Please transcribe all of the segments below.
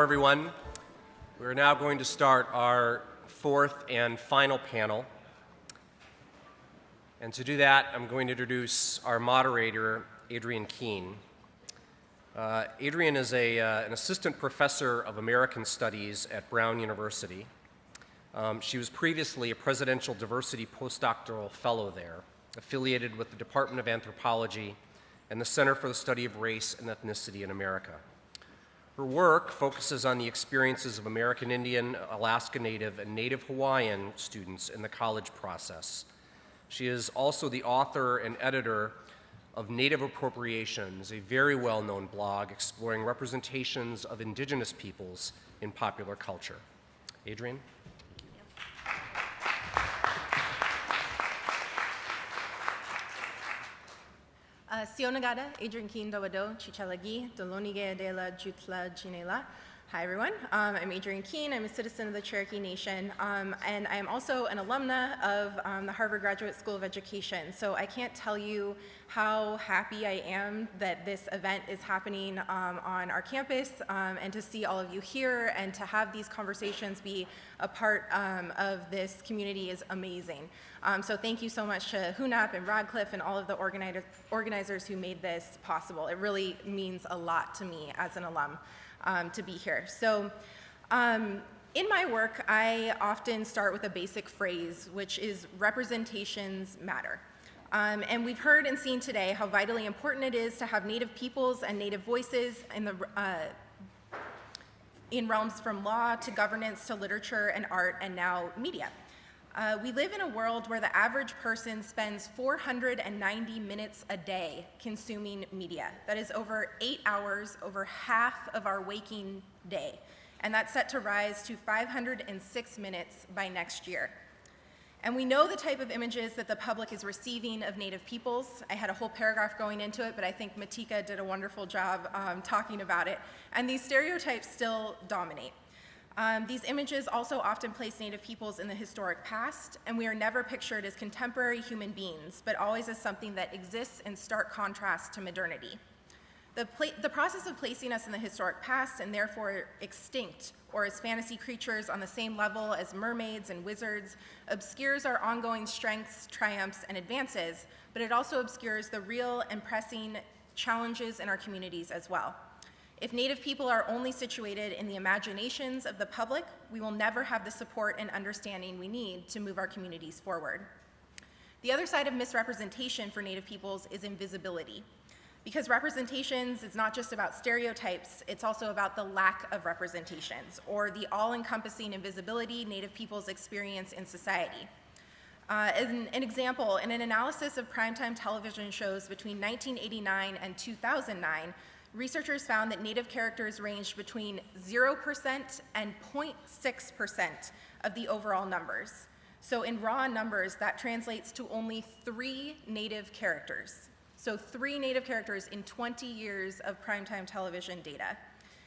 everyone. We're now going to start our fourth and final panel. And to do that, I'm going to introduce our moderator, Adrienne Keene. Adrienne is an assistant professor of American Studies at Brown University. She was previously a presidential diversity postdoctoral fellow there, affiliated with the Department of Anthropology and the Center for the Study of Race and Ethnicity in America. Her work focuses on the experiences of American Indian, Alaska Native, and Native Hawaiian students in the college process. She is also the author and editor of Native Appropriations, a very well-known blog exploring representations of indigenous peoples in popular culture. Adrienne? Sionagada, Adrienne Keene Dawado, Chichalagi, Dolonige Adela Jutla Jinela. Hi everyone, I'm Adrienne Keene, I'm a citizen of the Cherokee Nation, and I am also an alumna of the Harvard Graduate School of Education. So I can't tell you how happy I am that this event is happening on our campus, and to see all of you here and to have these conversations be a part of this community is amazing. So thank you so much to HUNAP and Radcliffe and all of the organizers who made this possible. It really means a lot to me as an alum. To be here. So in my work, I often start with a basic phrase, which is representations matter. And we've heard and seen today how vitally important it is to have Native peoples and Native voices in realms from law to governance to literature and art and now media. We live in a world where the average person spends 490 minutes a day consuming media. That is over 8 hours, over half of our waking day. And that's set to rise to 506 minutes by next year. And we know the type of images that the public is receiving of Native peoples. I had a whole paragraph going into it, but I think Matika did a wonderful job talking about it. And these stereotypes still dominate. These images also often place Native peoples in the historic past, and we are never pictured as contemporary human beings, but always as something that exists in stark contrast to modernity. The process of placing us in the historic past and therefore extinct, or as fantasy creatures on the same level as mermaids and wizards, obscures our ongoing strengths, triumphs, and advances, but it also obscures the real and pressing challenges in our communities as well. If Native people are only situated in the imaginations of the public, we will never have the support and understanding we need to move our communities forward. The other side of misrepresentation for Native peoples is invisibility. Because representations is not just about stereotypes, it's also about the lack of representations, or the all-encompassing invisibility Native peoples experience in society. As an example, in an analysis of primetime television shows between 1989 and 2009, researchers found that Native characters ranged between 0% and 0.6% of the overall numbers. So in raw numbers, that translates to only 3 Native characters. So 3 Native characters in 20 years of primetime television data.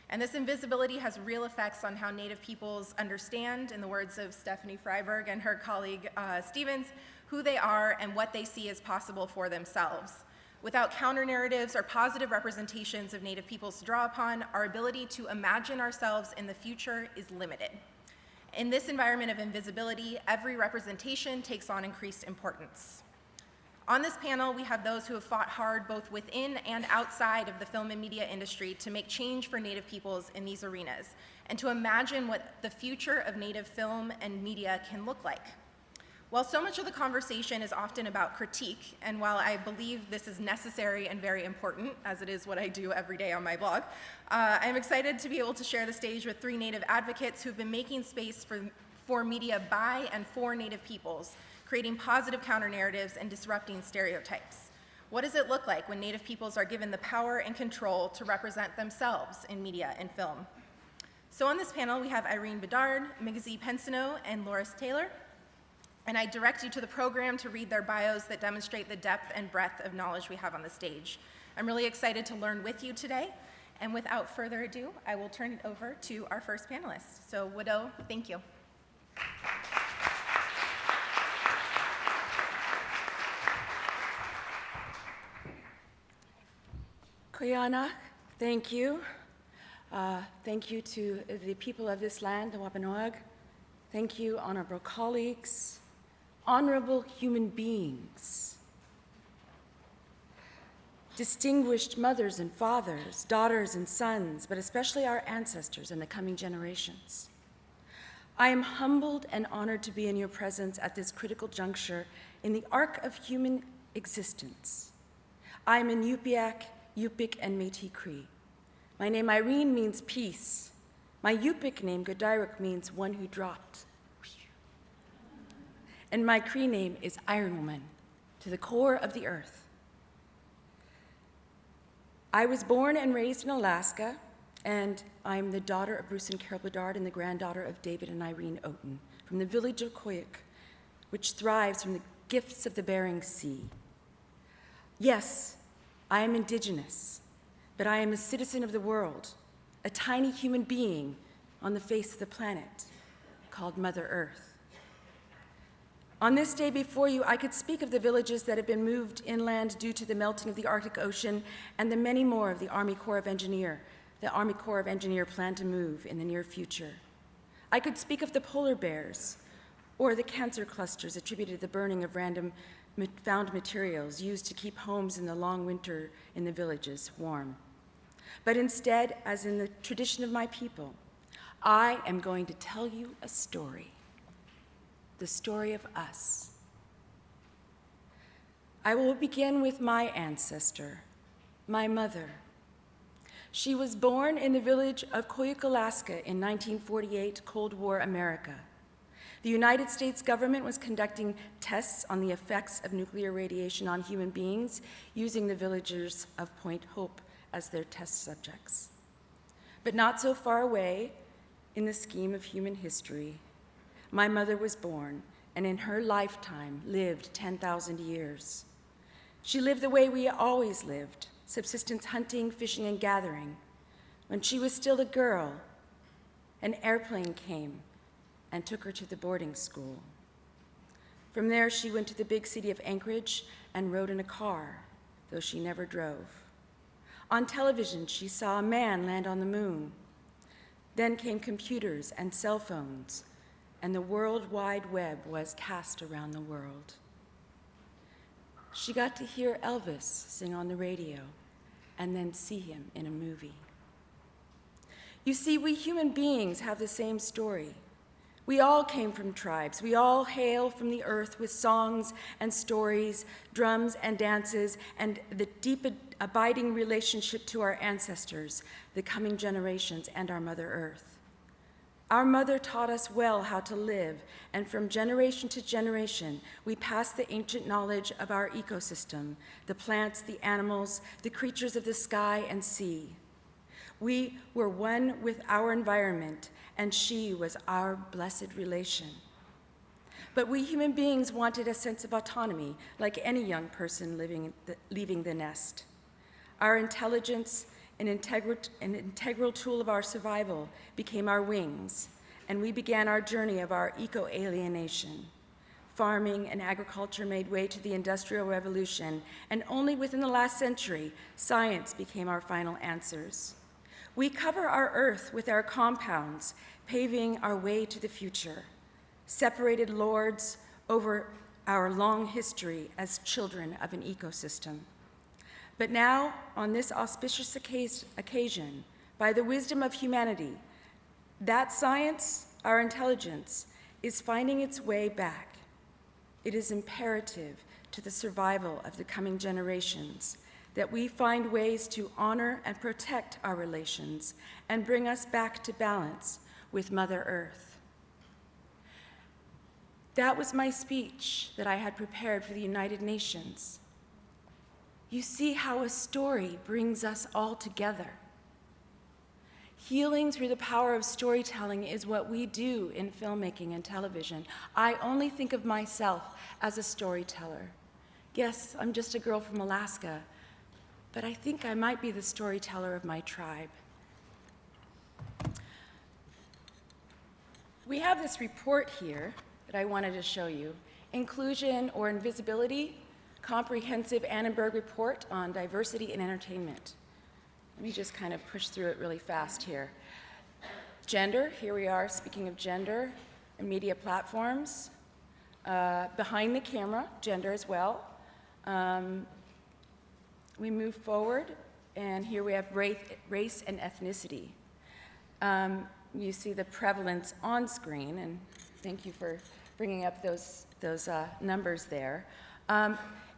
And this invisibility has real effects on how Native peoples understand, in the words of Stephanie Freiberg and her colleague Stevens, who they are and what they see as possible for themselves. Without counter-narratives or positive representations of Native peoples to draw upon, our ability to imagine ourselves in the future is limited. In this environment of invisibility, every representation takes on increased importance. On this panel, we have those who have fought hard both within and outside of the film and media industry to make change for Native peoples in these arenas, and to imagine what the future of Native film and media can look like. While so much of the conversation is often about critique, and while I believe this is necessary and very important, as it is what I do every day on my blog, I'm excited to be able to share the stage with 3 Native advocates who've been making space for media by and for Native peoples, creating positive counter-narratives and disrupting stereotypes. What does it look like when Native peoples are given the power and control to represent themselves in media and film? So on this panel, we have Irene Bedard, Migizi Pensoneau, and Loris Taylor. And I direct you to the program to read their bios that demonstrate the depth and breadth of knowledge we have on the stage. I'm really excited to learn with you today. And without further ado, I will turn it over to our first panelist. So Widow, thank you. Koyana, thank you. Thank you to the people of this land, the Wampanoag. Thank you, honorable colleagues, honorable human beings, distinguished mothers and fathers, daughters and sons, but especially our ancestors and the coming generations. I am humbled and honored to be in your presence at this critical juncture in the arc of human existence. I am an Inupiaq, Yupik, and Métis Cree. My name Irene means peace. My Yupik name Bedard means one who dropped. And my Cree name is Iron Woman, to the core of the earth. I was born and raised in Alaska, and I'm the daughter of Bruce and Carol Bedard and the granddaughter of David and Irene Oten from the village of Koyuk, which thrives from the gifts of the Bering Sea. Yes, I am indigenous, but I am a citizen of the world, a tiny human being on the face of the planet called Mother Earth. On this day before you, I could speak of the villages that have been moved inland due to the melting of the Arctic Ocean and the many more of the Army Corps of Engineers plan to move in the near future. I could speak of the polar bears or the cancer clusters attributed to the burning of random found materials used to keep homes in the long winter in the villages warm. But instead, as in the tradition of my people, I am going to tell you a story. The story of us. I will begin with my ancestor, my mother. She was born in the village of Koyuk, Alaska in 1948, Cold War America. The United States government was conducting tests on the effects of nuclear radiation on human beings using the villagers of Point Hope as their test subjects. But not so far away in the scheme of human history, my mother was born, and in her lifetime lived 10,000 years. She lived the way we always lived, subsistence hunting, fishing, and gathering. When she was still a girl, an airplane came and took her to the boarding school. From there, she went to the big city of Anchorage and rode in a car, though she never drove. On television, she saw a man land on the moon. Then came computers and cell phones, and the World Wide Web was cast around the world. She got to hear Elvis sing on the radio and then see him in a movie. You see, we human beings have the same story. We all came from tribes. We all hail from the earth with songs and stories, drums and dances, and the deep abiding relationship to our ancestors, the coming generations, and our Mother Earth. Our mother taught us well how to live, and from generation to generation, we pass the ancient knowledge of our ecosystem, the plants, the animals, the creatures of the sky and sea. We were one with our environment, and she was our blessed relation. But we human beings wanted a sense of autonomy, like any young person leaving the nest. Our intelligence, an integral tool of our survival, became our wings, and we began our journey of our eco-alienation. Farming and agriculture made way to the Industrial Revolution, and only within the last century, science became our final answers. We cover our earth with our compounds, paving our way to the future, separated lords over our long history as children of an ecosystem. But now, on this auspicious occasion, by the wisdom of humanity, that science, our intelligence, is finding its way back. It is imperative to the survival of the coming generations that we find ways to honor and protect our relations and bring us back to balance with Mother Earth. That was my speech that I had prepared for the United Nations. You see how a story brings us all together. Healing through the power of storytelling is what we do in filmmaking and television. I only think of myself as a storyteller. Yes, I'm just a girl from Alaska, but I think I might be the storyteller of my tribe. We have this report here that I wanted to show you, Inclusion or Invisibility, Comprehensive Annenberg Report on Diversity in Entertainment. Let me just kind of push through it really fast here. Gender, here we are speaking of gender and media platforms. Behind the camera, gender as well. We move forward, and here we have race and ethnicity. You see the prevalence on screen, and thank you for bringing up those numbers there.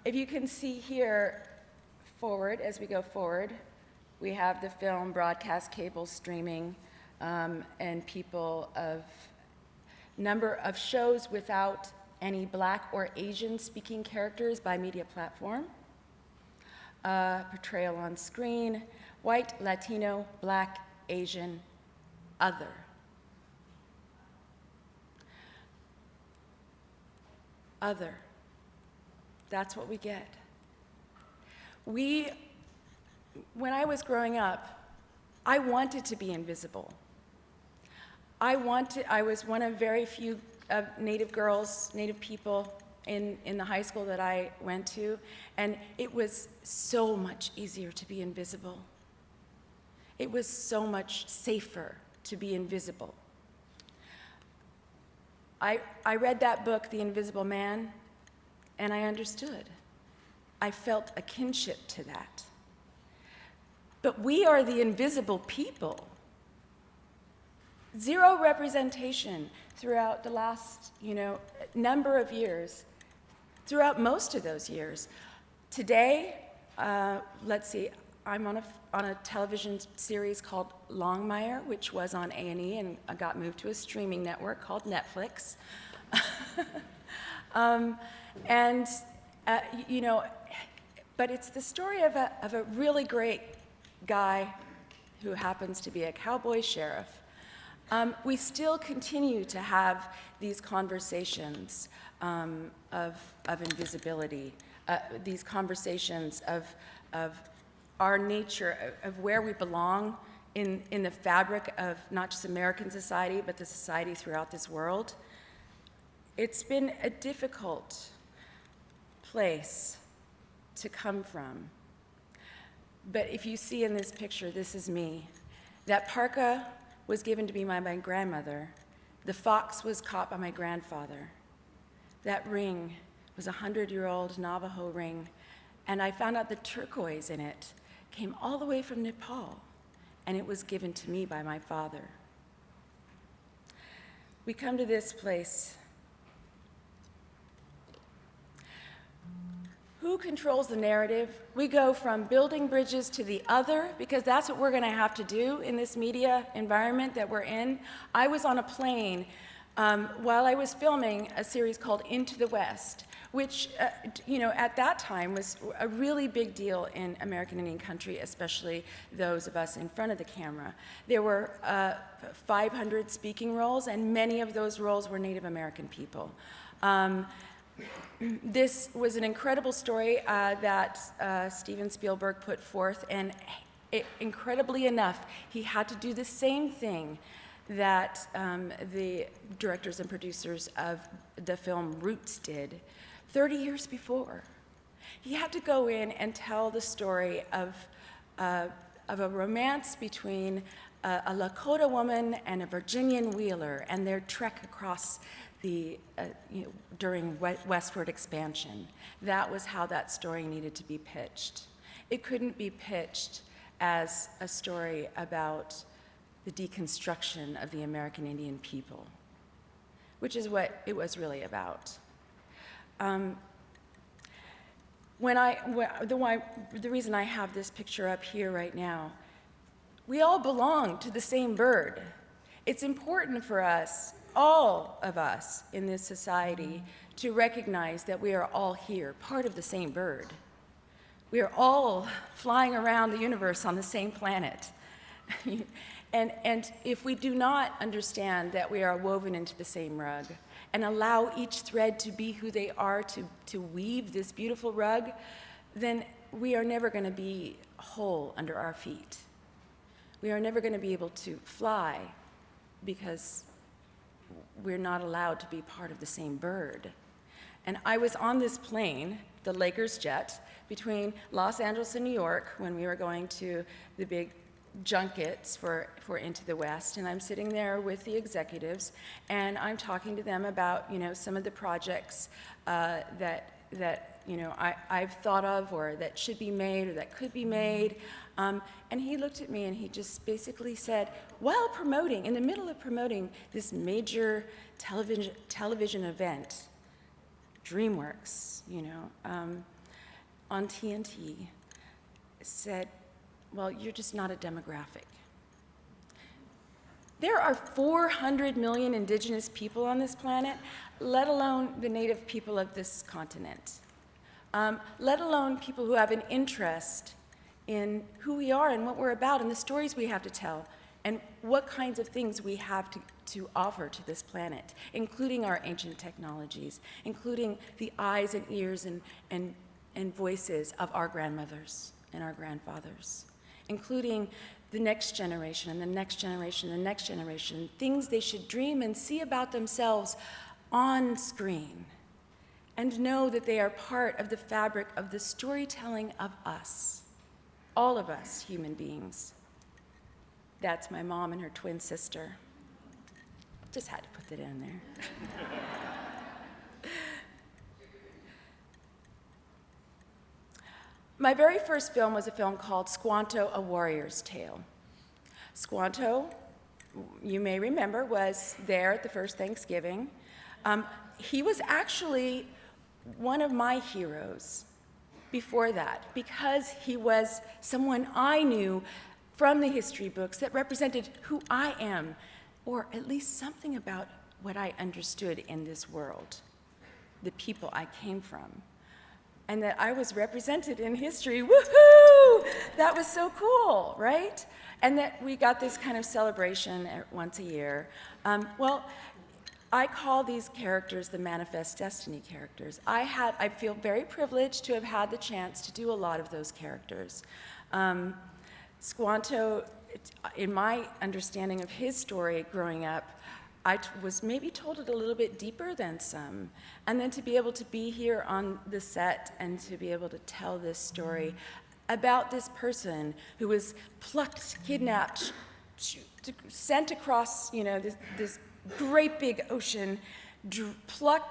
If you can see here, forward, as we go forward, we have the film, broadcast, cable, streaming, and people of number of shows without any Black or Asian speaking characters by media platform. Portrayal on screen, white, Latino, Black, Asian, other. Other. That's what we get. When I was growing up, I wanted to be invisible. I was one of very few Native girls, Native people in the high school that I went to, and it was so much easier to be invisible. It was so much safer to be invisible. I read that book, The Invisible Man, and I understood. I felt a kinship to that. But we are the invisible people. Zero representation throughout the last, number of years, throughout most of those years. Today, let's see, I'm on a television series called Longmire, which was on A&E and got moved to a streaming network called Netflix. But it's the story of a really great guy who happens to be a cowboy sheriff. We still continue to have these conversations of invisibility, these conversations of our nature, of where we belong in the fabric of not just American society, but the society throughout this world. It's been a difficult place to come from. But if you see in this picture, this is me. That parka was given to me by my grandmother. The fox was caught by my grandfather. That ring was a 100-year-old Navajo ring, and I found out the turquoise in it came all the way from Nepal, and it was given to me by my father. We come to this place. Who controls the narrative? We go from building bridges to the other, because that's what we're going to have to do in this media environment that we're in. I was on a plane while I was filming a series called Into the West, which, at that time was a really big deal in American Indian country, especially those of us in front of the camera. There were 500 speaking roles, and many of those roles were Native American people. This was an incredible story that Steven Spielberg put forth, and incredibly enough, he had to do the same thing that the directors and producers of the film Roots did 30 years before. He had to go in and tell the story of a romance between a Lakota woman and a Virginian wheeler and their trek across during westward expansion. That was how that story needed to be pitched. It couldn't be pitched as a story about the deconstruction of the American Indian people, which is what it was really about. The reason I have this picture up here right now, we all belong to the same bird. It's important for us, all of us in this society, to recognize that we are all here, part of the same bird. We are all flying around the universe on the same planet. And if we do not understand that we are woven into the same rug and allow each thread to be who they are to weave this beautiful rug, then we are never going to be whole under our feet. We are never going to be able to fly because we're not allowed to be part of the same bird. And I was on this plane, the Lakers jet, between Los Angeles and New York when we were going to the big junkets for Into the West, and I'm sitting there with the executives, and I'm talking to them about, some of the projects that I've thought of, or that should be made, or that could be made. And he looked at me and he just basically said, while promoting, in the middle of promoting this major television event, DreamWorks, on TNT, said, well, you're just not a demographic. There are 400 million indigenous people on this planet, let alone the native people of this continent, let alone people who have an interest in who we are and what we're about and the stories we have to tell and what kinds of things we have to offer to this planet, including our ancient technologies, including the eyes and ears and voices of our grandmothers and our grandfathers, including the next generation and the next generation and the next generation, things they should dream and see about themselves on screen, and know that they are part of the fabric of the storytelling of us, all of us human beings. That's my mom and her twin sister. Just had to put that in there. My very first film was a film called Squanto, A Warrior's Tale. Squanto, you may remember, was there at the first Thanksgiving. He was actually one of my heroes before that, because he was someone I knew from the history books that represented who I am, or at least something about what I understood in this world, the people I came from. And that I was represented in history, woohoo! That was so cool, right? And that we got this kind of celebration once a year. Well, I call these characters the Manifest Destiny characters. I feel very privileged to have had the chance to do a lot of those characters. Squanto, in my understanding of his story growing up, I was maybe told it a little bit deeper than some. And then to be able to be here on the set and to be able to tell this story about this person who was plucked, kidnapped, sent across, this great big ocean,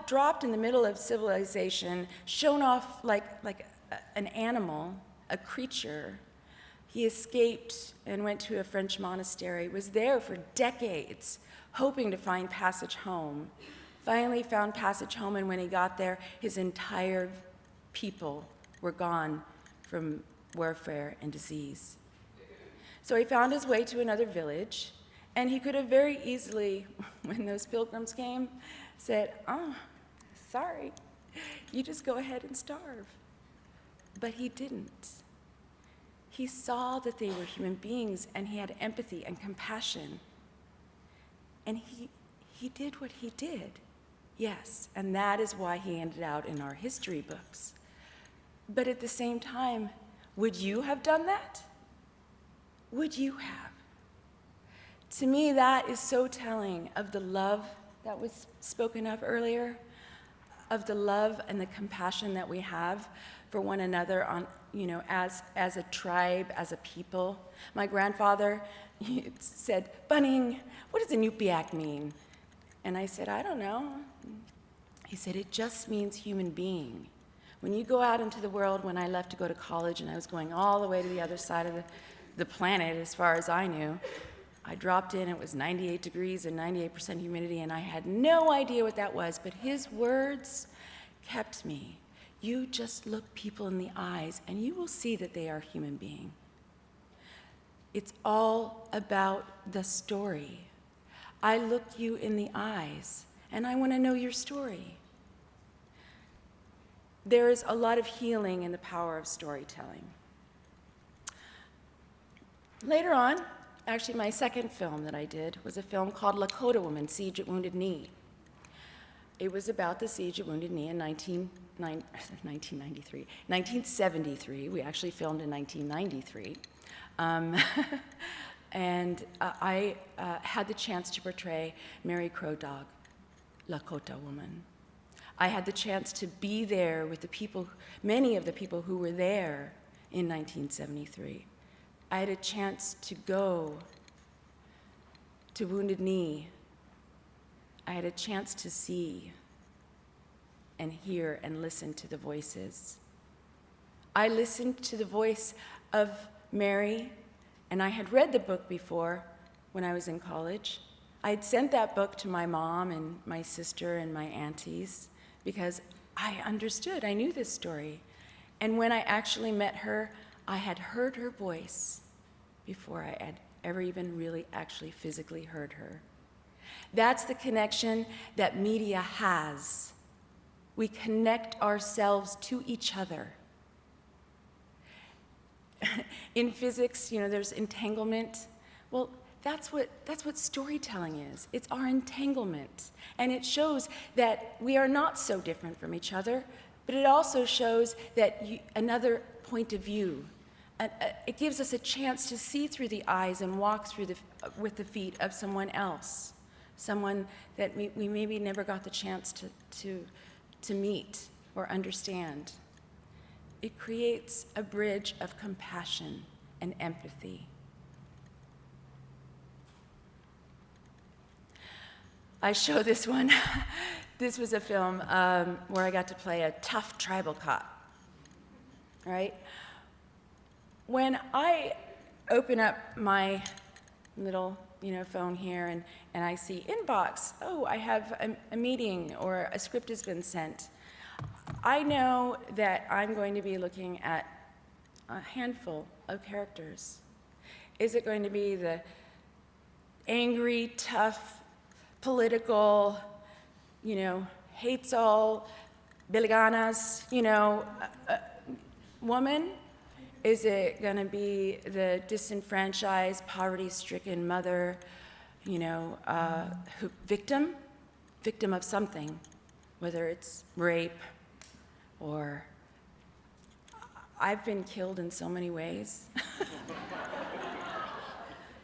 dropped in the middle of civilization, shown off like an animal, a creature. He escaped and went to a French monastery, was there for decades, hoping to find passage home. Finally found passage home, and when he got there, his entire people were gone from warfare and disease. So he found his way to another village, and he could have very easily, when those pilgrims came, said, "Oh, sorry, you just go ahead and starve." But he didn't. He saw that they were human beings, and he had empathy and compassion. And he did what he did, yes, and that is why he ended out in our history books. But at the same time, would you have done that? Would you have? To me, that is so telling of the love that was spoken of earlier, of the love and the compassion that we have for one another on, as a tribe, as a people. My grandfather said, "Bunning, what does Inupiaq mean?" And I said, "I don't know." He said, "It just means human being. When you go out into the world," when I left to go to college and I was going all the way to the other side of the planet as far as I knew, I dropped in, it was 98 degrees and 98% humidity, and I had no idea what that was, but his words kept me. You just look people in the eyes and you will see that they are human being. It's all about the story. I look you in the eyes and I want to know your story. There is a lot of healing in the power of storytelling. Later on, actually my second film that I did was a film called Lakota Woman, Siege at Wounded Knee. It was about the Siege at Wounded Knee in 1973. We actually filmed in 1993. And I had the chance to portray Mary Crow Dog, Lakota Woman. I had the chance to be there with the people, many of the people who were there in 1973. I had a chance to go to Wounded Knee. I had a chance to see and hear and listen to the voices. I listened to the voice of Mary, and I had read the book before when I was in college. I had sent that book to my mom and my sister and my aunties because I understood, I knew this story. And when I actually met her, I had heard her voice before I had ever even really actually physically heard her. That's the connection that media has. We connect ourselves to each other. In physics, there's entanglement. Well, that's what storytelling is. It's our entanglement. And it shows that we are not so different from each other, but it also shows that another point of view. It gives us a chance to see through the eyes and walk through with the feet of someone else, someone that we maybe never got the chance to meet or understand. It creates a bridge of compassion and empathy. I show this one. This was a film where I got to play a tough tribal cop, right? When I open up my little phone here and I see inbox, oh, I have a meeting or a script has been sent, I know that I'm going to be looking at a handful of characters. Is it going to be the angry, tough, political, hates all Biliganas, woman? Is it going to be the disenfranchised, poverty-stricken mother, victim of something, whether it's rape or I've been killed in so many ways.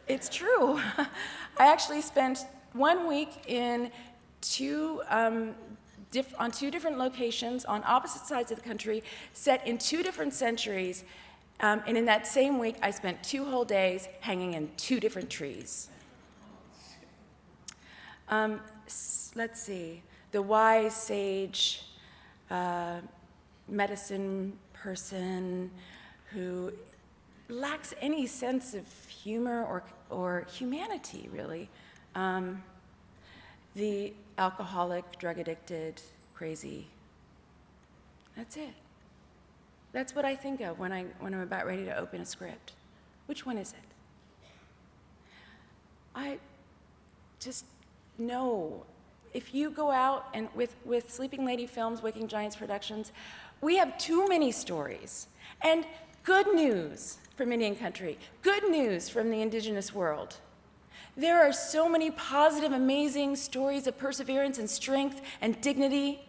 It's true. I actually spent 1 week in on two different locations on opposite sides of the country, set in 2 different centuries. And in that same week, I spent 2 whole days hanging in 2 different trees. Let's see. The wise sage, medicine person who lacks any sense of humor or humanity, really. The alcoholic, drug-addicted, crazy. That's it. That's what I think of when I'm about ready to open a script. Which one is it? I just know, if you go out and with Sleeping Lady Films, Waking Giants Productions, we have too many stories. And good news from Indian country, good news from the indigenous world. There are so many positive, amazing stories of perseverance and strength and dignity.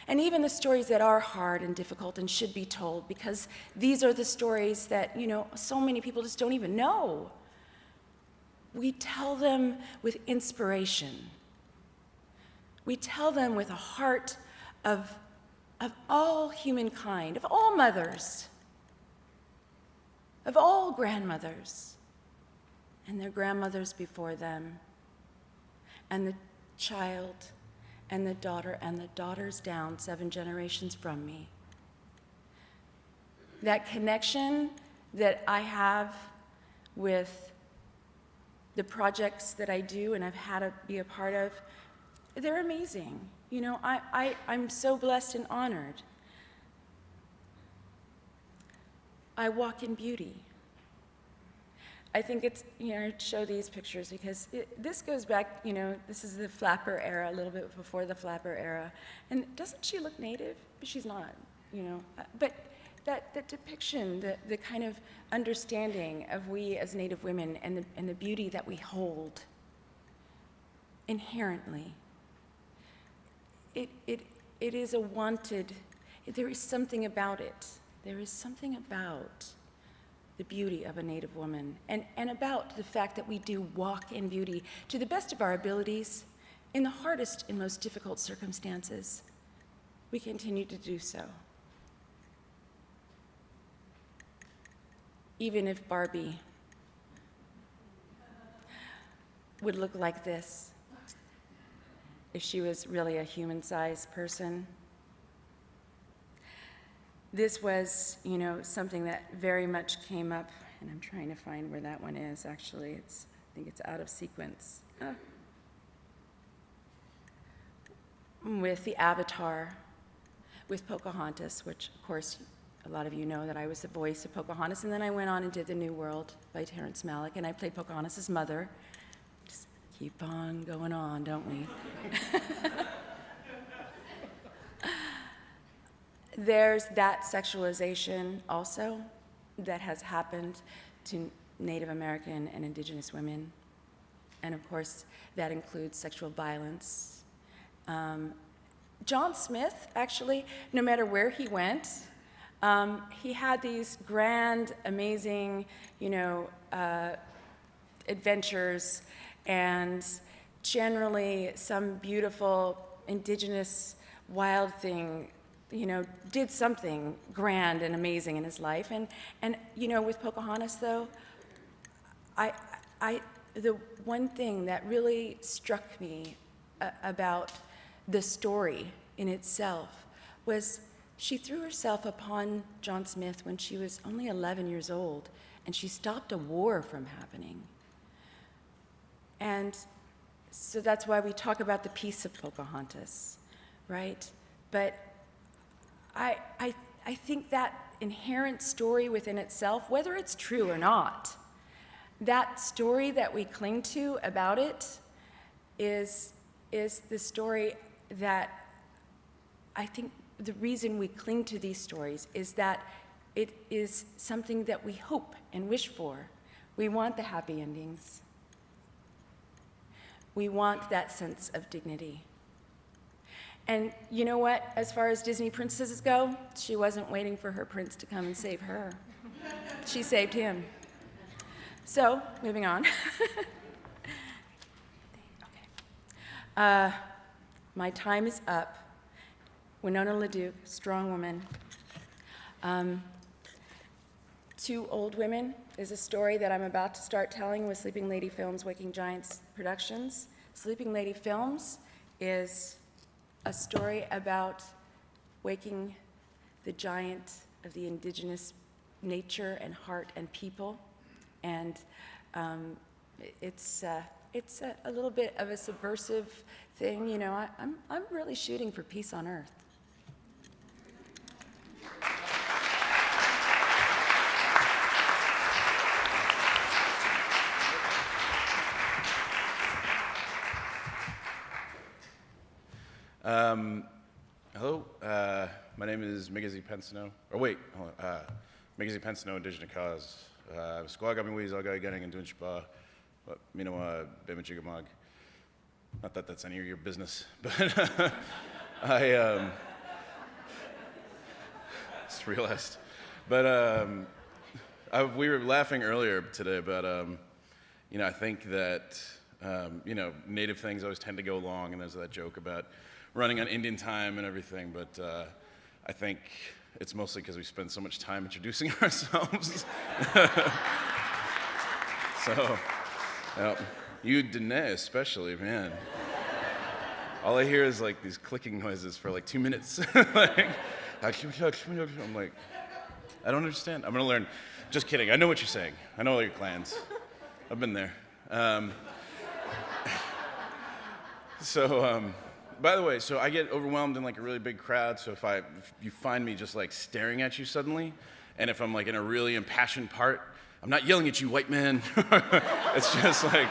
And even the stories that are hard and difficult and should be told, because these are the stories that, so many people just don't even know. We tell them with inspiration. We tell them with a heart of all humankind, of all mothers, of all grandmothers, and their grandmothers before them, and the child, and the daughters down 7 generations from me. That connection that I have with the projects that I do and I've had to be a part of, they're amazing. I'm so blessed and honored. I walk in beauty. I think it's, I show these pictures because this goes back, this is the flapper era, a little bit before the flapper era. And doesn't she look native? But she's not, But that depiction, the kind of understanding of we as Native women and the beauty that we hold inherently, it is a wanted, there is something about it. There is something about the beauty of a Native woman, and about the fact that we do walk in beauty to the best of our abilities in the hardest and most difficult circumstances. we continue to do so. Even if Barbie would look like this, if she was really a human-sized person. This was, something that very much came up, and I'm trying to find where that one is, actually. I think it's out of sequence. With the Avatar, with Pocahontas, which, of course, a lot of you know that I was the voice of Pocahontas, and then I went on and did The New World by Terrence Malick, and I played Pocahontas' mother. Just keep on going on, don't we? There's that sexualization also that has happened to Native American and Indigenous women. And of course, that includes sexual violence. John Smith, actually, no matter where he went, he had these grand, amazing, adventures, and generally some beautiful indigenous wild thing, did something grand and amazing in his life. And with Pocahontas, though, the one thing that really struck me about the story in itself was she threw herself upon John Smith when she was only 11 years old, and she stopped a war from happening. And so that's why we talk about the peace of Pocahontas, right? But I think that inherent story within itself, whether it's true or not, that story that we cling to about it is the story that I think the reason we cling to these stories is that it is something that we hope and wish for. We want the happy endings. We want that sense of dignity. And you know what? As far as Disney princesses go, she wasn't waiting for her prince to come and save her. She saved him. So, moving on. Okay. My time is up. Winona LaDuke, strong woman. Two Old Women is a story that I'm about to start telling with Sleeping Lady Films, Waking Giants Productions. Sleeping Lady Films is a story about waking the giant of the indigenous nature and heart and people. And it's a little bit of a subversive thing. I'm really shooting for peace on earth. Hello, my name is Migizi Pensoneau. Migizi Pensoneau, Indigenous Cause. Squawgami Weezaga getting into Untitled Chapter, Bemachigamog. Not that that's any of your business, but I just realized. But we were laughing earlier today about, I think that, Native things always tend to go long, and there's that joke about running on Indian time and everything, but I think it's mostly because we spend so much time introducing ourselves. So, you Dene especially, man. All I hear is like these clicking noises for like 2 minutes. I'm like, I don't understand. I'm gonna learn. Just kidding. I know what you're saying. I know all your clans. I've been there. By the way, so I get overwhelmed in like a really big crowd, so if you find me just like staring at you suddenly, and if I'm like in a really impassioned part, I'm not yelling at you, white man. It's just like,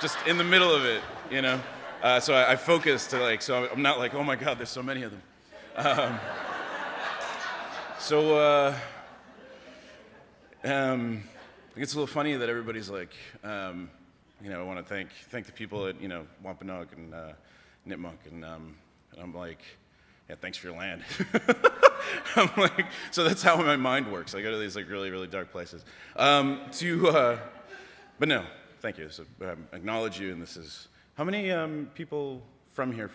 just in the middle of it, So I focus to like, so I'm not like, oh my God, there's so many of them. I think it's a little funny that everybody's like, I want to thank the people at, Wampanoag and Nipmuc, and I'm like, yeah, thanks for your land. I'm like, so that's how my mind works. I go to these like really, really dark places. But no, thank you. So acknowledge you, and this is, how many people from here,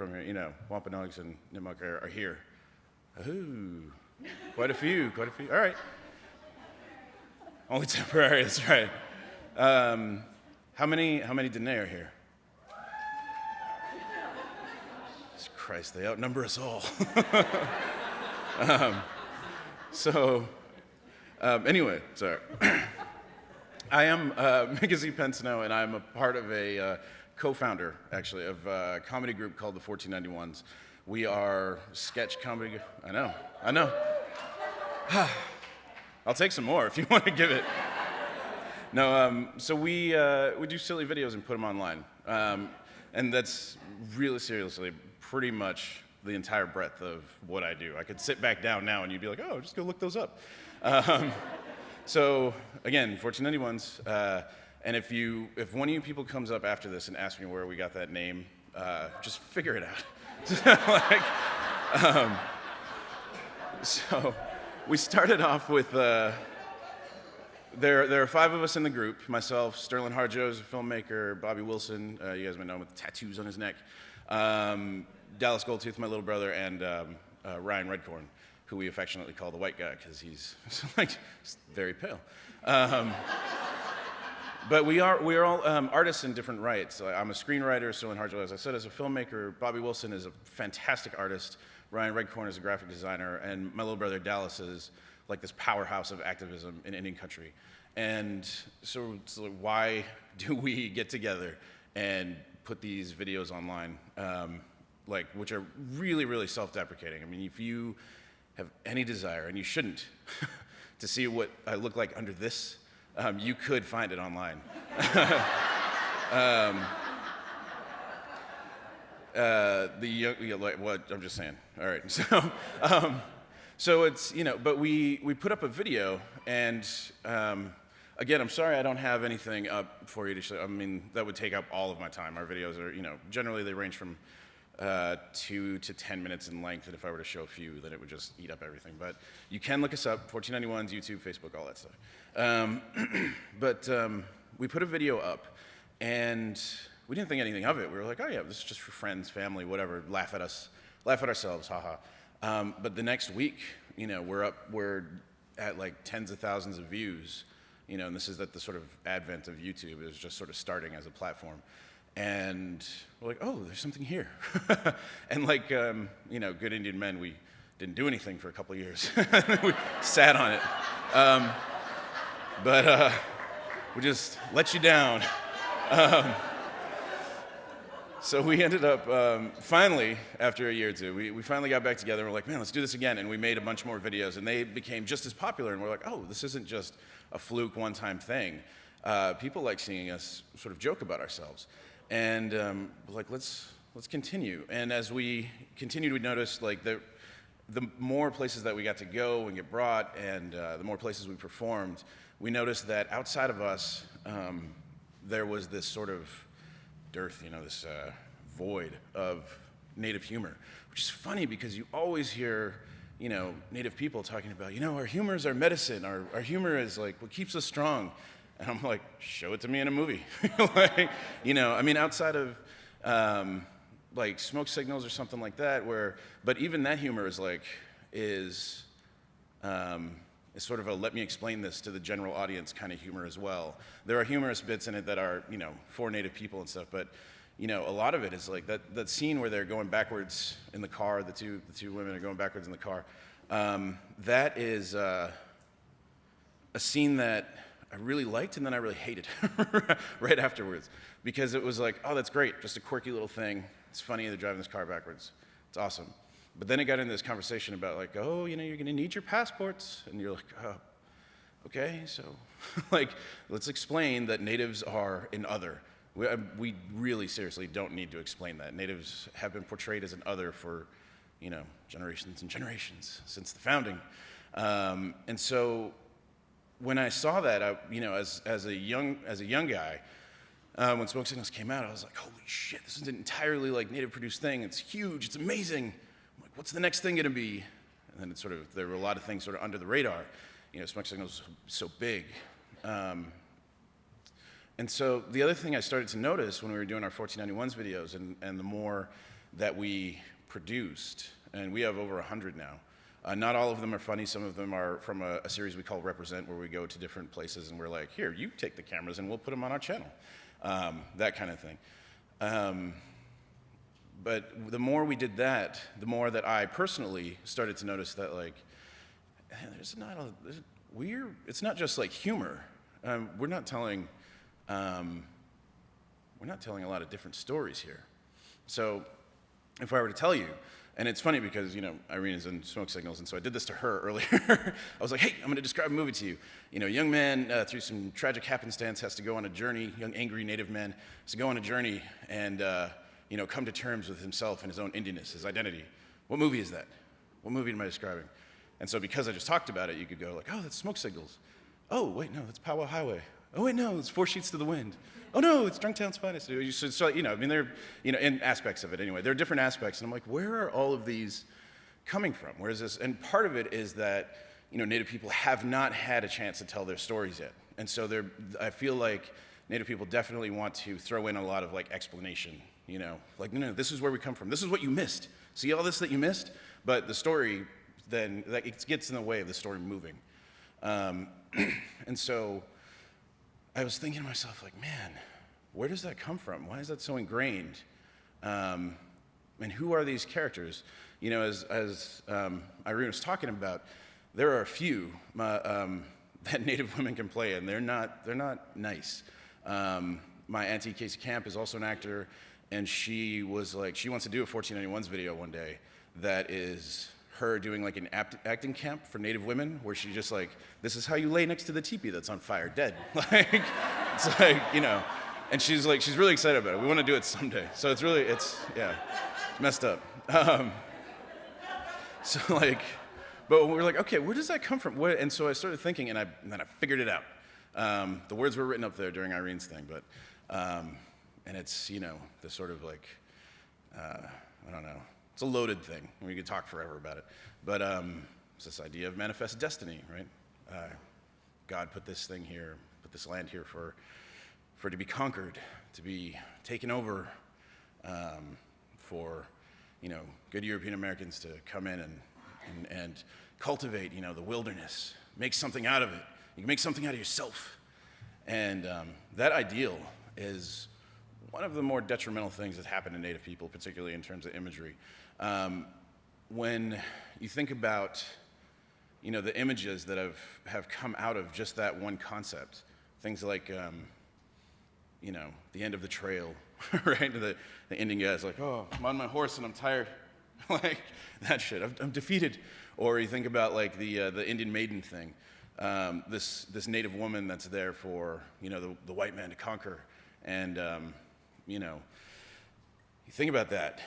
Wampanoags and Nipmuc are here? Ooh, quite a few. All right. Only temporary, that's right. How many Dene are here? Jesus Christ, they outnumber us all. Anyway, sorry. I am Migizi Pensoneau, and I'm a part of a co-founder, actually, of a comedy group called the 1491s. We are sketch comedy. I know. I'll take some more if you want to give it. No, so we do silly videos and put them online, and that's really seriously pretty much the entire breadth of what I do. I could sit back down now and you'd be like, oh, just go look those up. So again, 1491s, and if one of you people comes up after this and asks me where we got that name, just figure it out. So we started off with, there are 5 of us in the group, myself, Sterling Harjo is a filmmaker, Bobby Wilson, you guys might know him with tattoos on his neck, Dallas Goldtooth, my little brother, and Ryan Redcorn, who we affectionately call the white guy because he's very pale. But we are all artists in different rights. I'm a screenwriter, Sterling Harjo, as I said, is a filmmaker. Bobby Wilson is a fantastic artist. Ryan Redcorn is a graphic designer, and my little brother Dallas is like this powerhouse of activism in Indian country. And so why do we get together and put these videos online, which are really, really self-deprecating? I mean, if you have any desire, and you shouldn't, to see what I look like under this, you could find it online. What I'm just saying. All right. So it's but we put up a video, and again, I'm sorry I don't have anything up for you to show. I mean, that would take up all of my time. Our videos are generally they range from 2 to 10 minutes in length, and if I were to show a few, then it would just eat up everything. But you can look us up, 1491s, YouTube, Facebook, all that stuff. But we put a video up, and we didn't think anything of it. We were like, oh yeah, this is just for friends, family, whatever, laugh at ourselves, haha. But the next week, we're at like tens of thousands of views, and this is at the sort of advent of YouTube. It was just sort of starting as a platform. And we're like, oh, there's something here. And like, good Indian men, we didn't do anything for a couple of years. We sat on it. But we just let you down. So we ended up, finally, after a year or two, we finally got back together and we're like, man, let's do this again. And we made a bunch more videos, and they became just as popular. And we're like, oh, this isn't just a fluke one-time thing. People like seeing us sort of joke about ourselves. And let's continue. And as we continued, we noticed the more places that we got to go and get brought, and the more places we performed, we noticed that outside of us, there was this sort of dearth, this void of Native humor, which is funny because you always hear, Native people talking about, our humor is our medicine, our humor is like what keeps us strong. And I'm like, show it to me in a movie. Outside of Smoke Signals or something like that, but even that humor is sort of a let me explain this to the general audience kind of humor as well. There are humorous bits in it that are, for Native people and stuff, but, a lot of it is like that scene where they're going backwards in the car, the two women are going backwards in the car. That is a scene that I really liked, and then I really hated right afterwards, because it was like, oh, that's great, just a quirky little thing. It's funny, they're driving this car backwards. It's awesome. But then it got into this conversation about you're going to need your passports, and you're like, oh, okay, so let's explain that natives are an other. We really seriously don't need to explain that. Natives have been portrayed as an other for, generations and generations since the founding, and so. When I saw that, as a young guy, when Smoke Signals came out, I was like, holy shit, this is an entirely Native-produced thing. It's huge. It's amazing. I'm like, what's the next thing going to be? And then there were a lot of things sort of under the radar. Smoke Signals was so big. And so the other thing I started to notice when we were doing our 1491s videos, and the more that we produced, and we have over 100 now, Not all of them are funny. Some of them are from a series we call Represent, where we go to different places and we're like, here, you take the cameras and we'll put them on our channel. That kind of thing. But the more we did that, the more that I personally started to notice that, like, it's not just like humor. We're not telling a lot of different stories here. So if I were to tell you, and it's funny because, Irene is in Smoke Signals, and so I did this to her earlier. I was like, hey, I'm going to describe a movie to you. A young man, through some tragic happenstance, has to go on a journey, young, angry Native man, has to go on a journey and, come to terms with himself and his own Indianness, his identity. What movie is that? What movie am I describing? And so because I just talked about it, you could go like, oh, that's Smoke Signals. Oh, wait, no, that's Powwow Highway. Oh, wait, no, it's 4 Sheets to the Wind. Oh, no, it's Drunktown's Finest. So, they're, in aspects of it anyway. There are different aspects, and I'm like, where are all of these coming from? Where is this? And part of it is that, Native people have not had a chance to tell their stories yet. And so I feel like Native people definitely want to throw in a lot of, like, explanation, Like, no, this is where we come from. This is what you missed. See all this that you missed? But the story, then, it gets in the way of the story moving. And so I was thinking to myself, like, man, where does that come from? Why is that so ingrained? And who are these characters? As Irene was talking about, there are a few that Native women can play, and they're not nice. My auntie Casey Camp is also an actor, and she was like, she wants to do a 1491s video one day that is her doing like an acting camp for Native women, where she just like, this is how you lay next to the teepee that's on fire, dead. Like, it's like, and she's really excited about it. We want to do it someday. So it's messed up. So like, but we're like, okay, where does that come from? And so I started thinking, and then I figured it out. The words were written up there during Irene's thing, but, and it's, the sort of like, I don't know. It's a loaded thing. We could talk forever about it. But it's this idea of manifest destiny, right? God put this thing here, put this land here for it to be conquered, to be taken over, for, good European Americans to come in and cultivate, the wilderness, make something out of it. You can make something out of yourself. And that ideal is one of the more detrimental things that happen to Native people, particularly in terms of imagery. When you think about, the images that have come out of just that one concept, things like, the end of the trail, right? The Indian guy's like, oh, I'm on my horse and I'm tired. Like, that shit, I'm defeated. Or you think about like the Indian maiden thing, this Native woman that's there for, the white man to conquer. And, you think about that.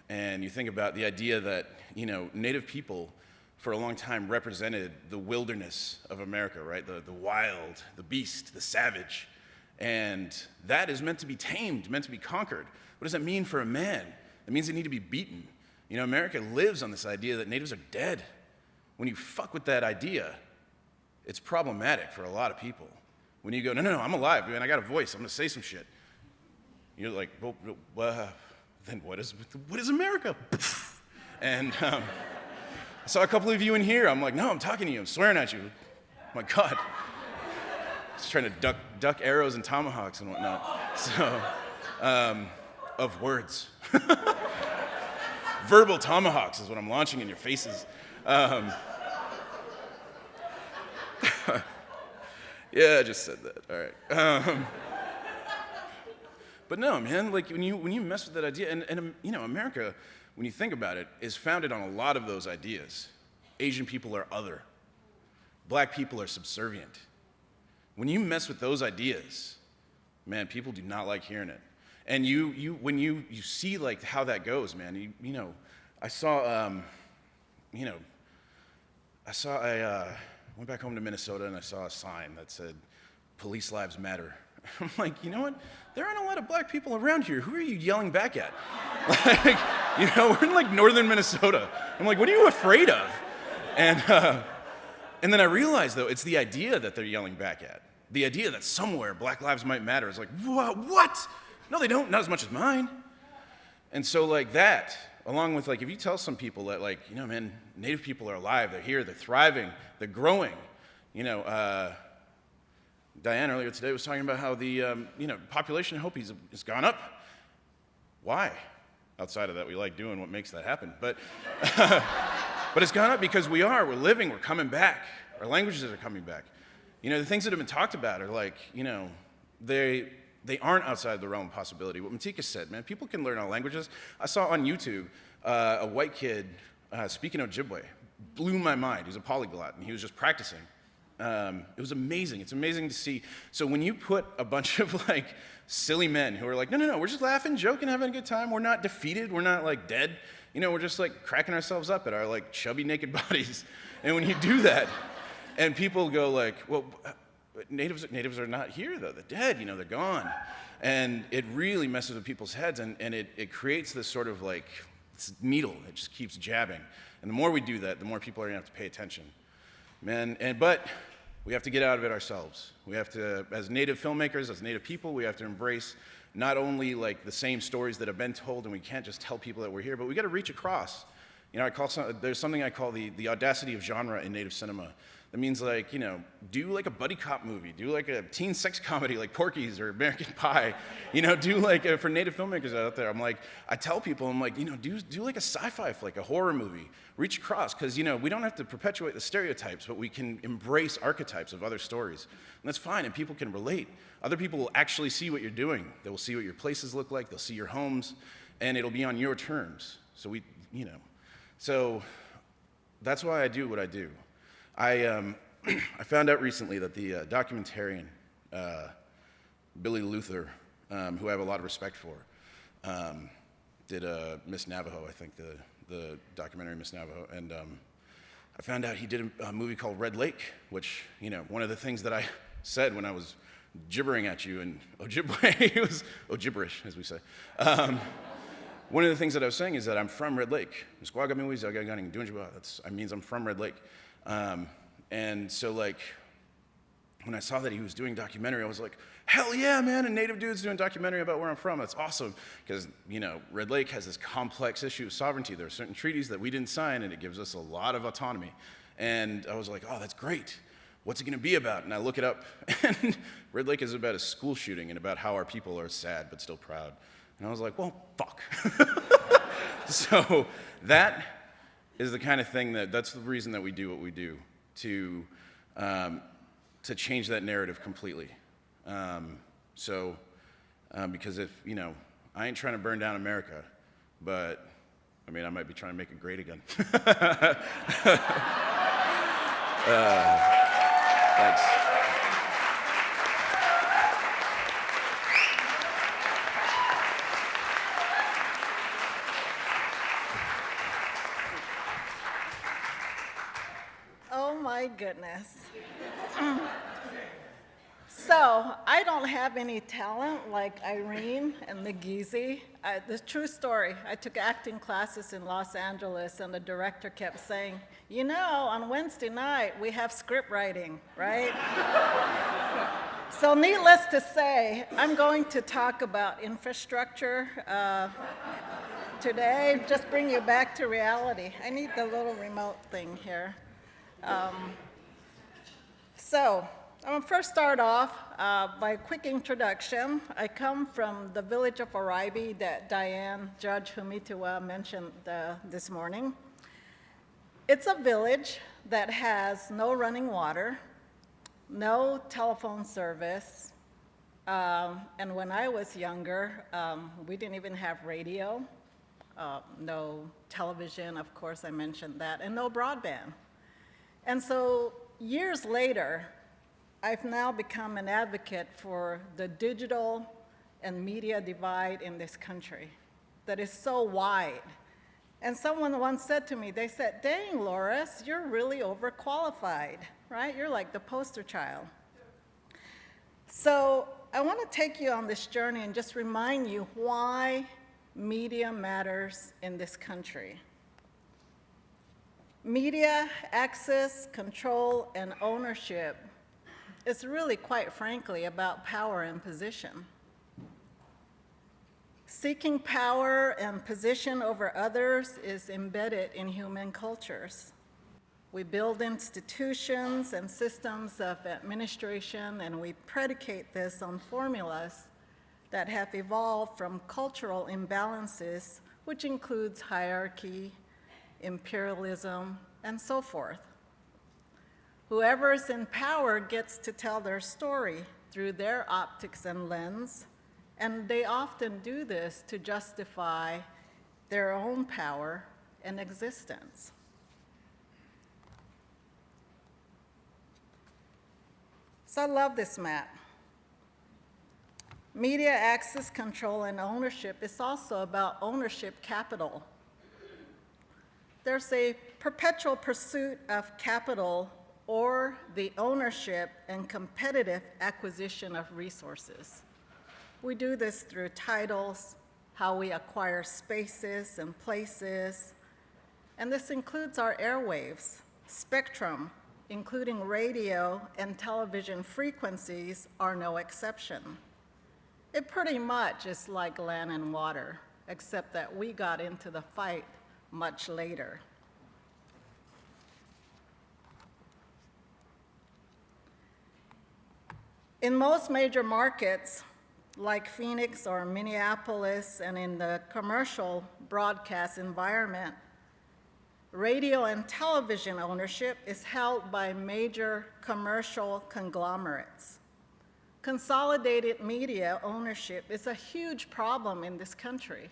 And you think about the idea that, Native people for a long time represented the wilderness of America, right? The wild, the beast, the savage. And that is meant to be tamed, meant to be conquered. What does that mean for a man? It means they need to be beaten. America lives on this idea that natives are dead. When you fuck with that idea, it's problematic for a lot of people. When you go, no, I'm alive, man, I got a voice, I'm gonna say some shit. You're like, well, then what is America? And I saw a couple of you in here. I'm like, no, I'm talking to you. I'm swearing at you. My God. Just trying to duck arrows and tomahawks and whatnot. So, of words. Verbal tomahawks is what I'm launching in your faces. Yeah, I just said that. All right. But no, man, like when you mess with that idea, and America, when you think about it, is founded on a lot of those ideas. Asian people are other. Black people are subservient. When you mess with those ideas, man, people do not like hearing it. And when you see like how that goes, man, I went back home to Minnesota and I saw a sign that said, "Police lives matter." I'm like, you know what? There aren't a lot of black people around here. Who are you yelling back at? Like, we're in like northern Minnesota. I'm like, what are you afraid of? And then I realized, though, it's the idea that they're yelling back at. The idea that somewhere Black lives might matter is like, what? No, they don't. Not as much as mine. And so like that, along with, like, if you tell some people that, like, you know, man, Native people are alive, they're here, they're thriving, they're growing. You know, Diane earlier today was talking about how the, you know, population of Hopis has gone up. Why? Outside of that, we like doing what makes that happen. But, but it's gone up because we're living, we're coming back. Our languages are coming back. You know, the things that have been talked about are like, you know, they aren't outside the realm of possibility. What Matika said, man, people can learn our languages. I saw on YouTube a white kid speaking Ojibwe. Blew my mind. He was a polyglot, and he was just practicing. It was amazing. It's amazing to see. So when you put a bunch of, like, silly men who are like, no, we're just laughing, joking, having a good time. We're not defeated. We're not, like, dead. You know, we're just, like, cracking ourselves up at our, like, chubby, naked bodies. And when you do that, and people go like, well, natives are not here, though. They're dead, you know, they're gone. And it really messes with people's heads, and it creates this sort of, like, this needle that just keeps jabbing. And the more we do that, the more people are going to have to pay attention. Man, but we have to get out of it ourselves. We have to, as Native filmmakers, as Native people, we have to embrace not only, like, the same stories that have been told, and we can't just tell people that we're here, but we got to reach across. You know, there's something I call the audacity of genre in Native cinema. That means, like, you know, do like a buddy cop movie, do like a teen sex comedy like Porky's or American Pie, you know, do like, for Native filmmakers out there, I tell people, I'm like, you know, do like a sci-fi flick, a horror movie, reach across, because, you know, we don't have to perpetuate the stereotypes, but we can embrace archetypes of other stories. And that's fine, and people can relate. Other people will actually see what you're doing. They will see what your places look like, they'll see your homes, and it'll be on your terms. So so that's why I do what I do. I found out recently that the documentarian, Billy Luther, who I have a lot of respect for, did Miss Navajo, I think, the documentary Miss Navajo, and I found out he did a movie called Red Lake, which, you know, one of the things that I said when I was gibbering at you in Ojibwe, it was Ojibberish, as we say. One of the things that I was saying is that I'm from Red Lake. That means I'm from Red Lake. And so, like, when I saw that he was doing documentary, I was like, hell yeah, man, a Native dude's doing documentary about where I'm from. That's awesome. Because, you know, Red Lake has this complex issue of sovereignty. There are certain treaties that we didn't sign, and it gives us a lot of autonomy. And I was like, oh, that's great. What's it going to be about? And I look it up, and Red Lake is about a school shooting and about how our people are sad but still proud. And I was like, well, fuck. So that is the kind of thing that's the reason that we do what we do, to change that narrative completely. Because if, you know, I ain't trying to burn down America, but, I mean, I might be trying to make it great again. Thanks. My goodness. So, I don't have any talent like Irene and Migizi. The true story, I took acting classes in Los Angeles, and the director kept saying, you know, on Wednesday night, we have script writing, right? So needless to say, I'm going to talk about infrastructure today, just bring you back to reality. I need the little remote thing here. So, I'm going to first start off by a quick introduction. I come from the village of Oribe that Diane Judge Humitiwa mentioned this morning. It's a village that has no running water, no telephone service, and when I was younger, we didn't even have radio, no television, of course I mentioned that, and no broadband. And so years later, I've now become an advocate for the digital and media divide in this country that is so wide. And someone once said to me, they said, dang, Loris, you're really overqualified, right? You're like the poster child. So I want to take you on this journey and just remind you why media matters in this country. Media access, control, and ownership is really, quite frankly, about power and position. Seeking power and position over others is embedded in human cultures. We build institutions and systems of administration, and we predicate this on formulas that have evolved from cultural imbalances, which includes hierarchy, imperialism, and so forth. Whoever is in power gets to tell their story through their optics and lens, and they often do this to justify their own power and existence. So I love this map. Media access, control, and ownership is also about ownership capital. There's a perpetual pursuit of capital or the ownership and competitive acquisition of resources. We do this through titles, how we acquire spaces and places, and this includes our airwaves, spectrum, including radio and television frequencies are no exception. It pretty much is like land and water, except that we got into the fight much later. In most major markets, like Phoenix or Minneapolis, and in the commercial broadcast environment, radio and television ownership is held by major commercial conglomerates. Consolidated media ownership is a huge problem in this country.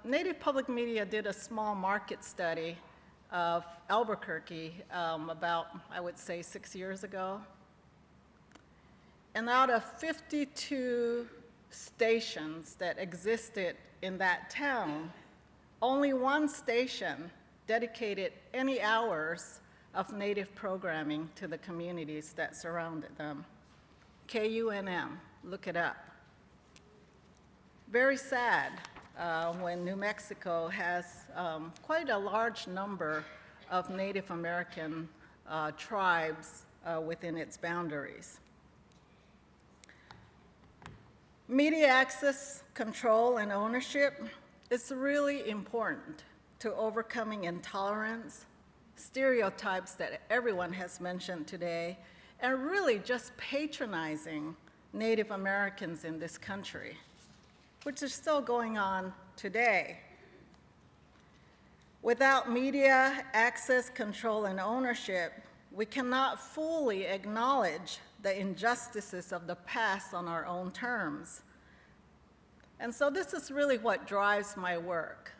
Native Public Media did a small market study of Albuquerque about, I would say, 6 years ago. And out of 52 stations that existed in that town, only one station dedicated any hours of Native programming to the communities that surrounded them. KUNM, look it up. Very sad when New Mexico has quite a large number of Native American tribes within its boundaries. Media access, control, and ownership is really important to overcoming intolerance, stereotypes that everyone has mentioned today, and really just patronizing Native Americans in this country, which is still going on today. Without media access, control, and ownership, we cannot fully acknowledge the injustices of the past on our own terms. And so this is really what drives my work.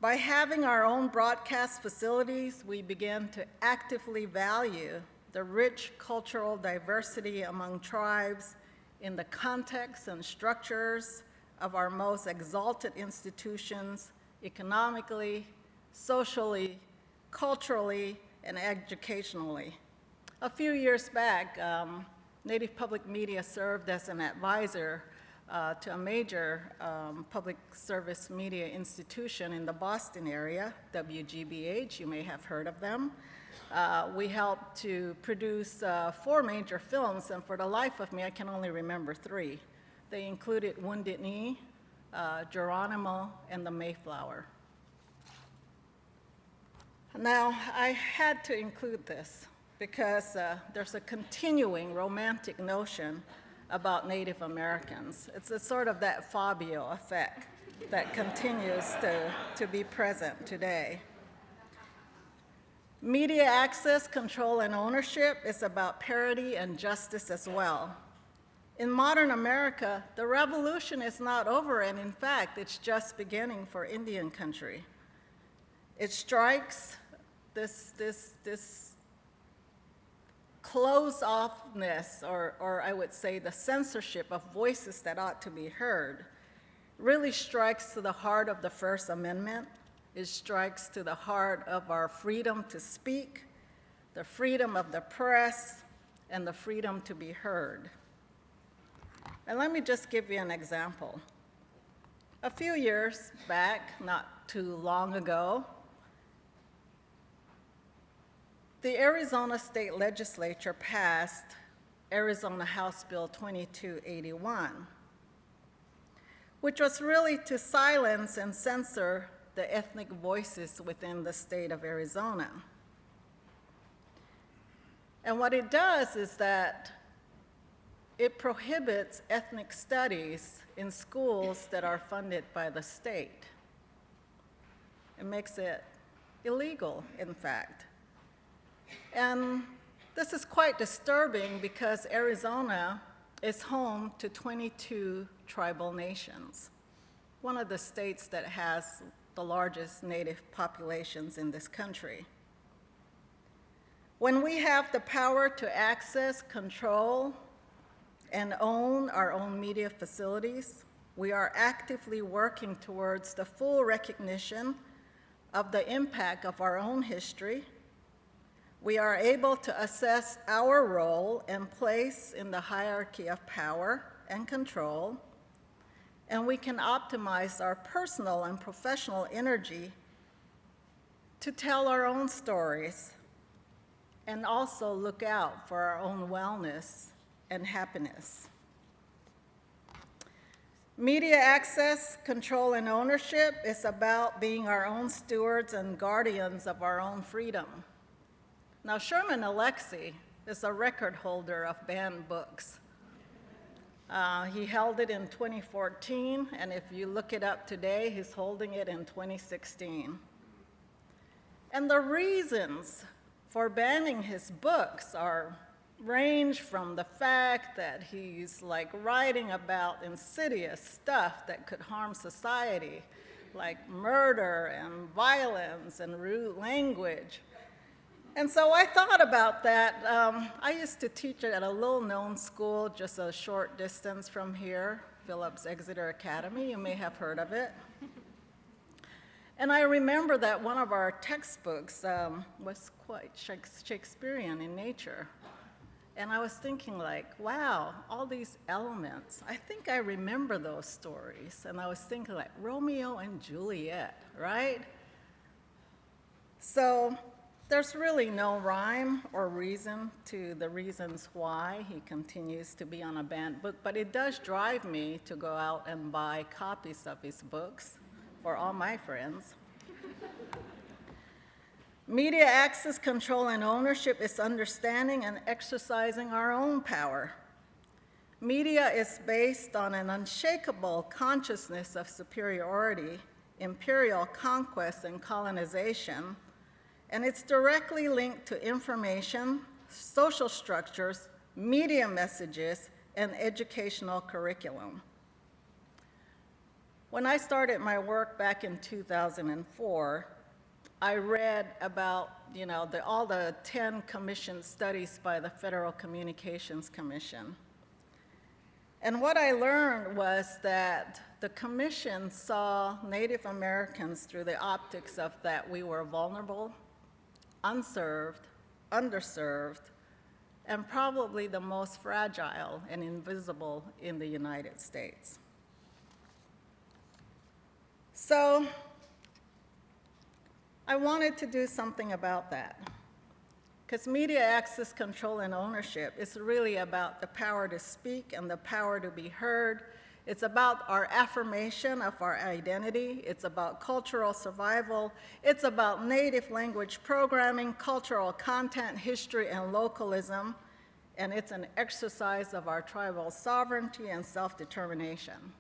By having our own broadcast facilities, we begin to actively value the rich cultural diversity among tribes in the context and structures of our most exalted institutions, economically, socially, culturally, and educationally. A few years back, Native Public Media served as an advisor to a major public service media institution in the Boston area, WGBH, you may have heard of them. We helped to produce 4 major films, and for the life of me, I can only remember 3. They included Wounded Knee, Geronimo, and The Mayflower. Now, I had to include this because there's a continuing romantic notion about Native Americans. It's a sort of that Fabio effect that continues to be present today. Media access, control, and ownership is about parity and justice as well. In modern America, the revolution is not over, and in fact, it's just beginning for Indian country. It strikes this closed-offness, or I would say the censorship of voices that ought to be heard, really strikes to the heart of the First Amendment. It strikes to the heart of our freedom to speak, the freedom of the press, and the freedom to be heard. And let me just give you an example. A few years back, not too long ago, the Arizona State Legislature passed Arizona House Bill 2281. which was really to silence and censor the ethnic voices within the state of Arizona. And what it does is that it prohibits ethnic studies in schools that are funded by the state. It makes it illegal, in fact. And this is quite disturbing because Arizona is home to 22 tribal nations, one of the states that has the largest native populations in this country. When we have the power to access, control, and own our own media facilities, we are actively working towards the full recognition of the impact of our own history. We are able to assess our role and place in the hierarchy of power and control, and we can optimize our personal and professional energy to tell our own stories and also look out for our own wellness and happiness. Media access, control, and ownership is about being our own stewards and guardians of our own freedom. Now, Sherman Alexie is a record holder of banned books. He held it in 2014, and if you look it up today, he's holding it in 2016. And the reasons for banning his books range from the fact that he's like writing about insidious stuff that could harm society, like murder and violence and rude language. And so I thought about that. I used to teach at a little-known school just a short distance from here, Phillips Exeter Academy. You may have heard of it. And I remember that one of our textbooks was quite Shakespearean in nature. And I was thinking like, wow, all these elements, I think I remember those stories. And I was thinking like Romeo and Juliet, right? So there's really no rhyme or reason to the reasons why he continues to be on a banned book, but it does drive me to go out and buy copies of his books for all my friends. Media access, control, and ownership is understanding and exercising our own power. Media is based on an unshakable consciousness of superiority, imperial conquest, and colonization, and it's directly linked to information, social structures, media messages, and educational curriculum. When I started my work back in 2004, I read about, all the 10 commissioned studies by the Federal Communications Commission. And what I learned was that the commission saw Native Americans through the optics of that we were vulnerable, unserved, underserved, and probably the most fragile and invisible in the United States. So I wanted to do something about that, because media access, control, and ownership is really about the power to speak and the power to be heard. It's about our affirmation of our identity. It's about cultural survival. It's about native language programming, cultural content, history, and localism. And it's an exercise of our tribal sovereignty and self-determination.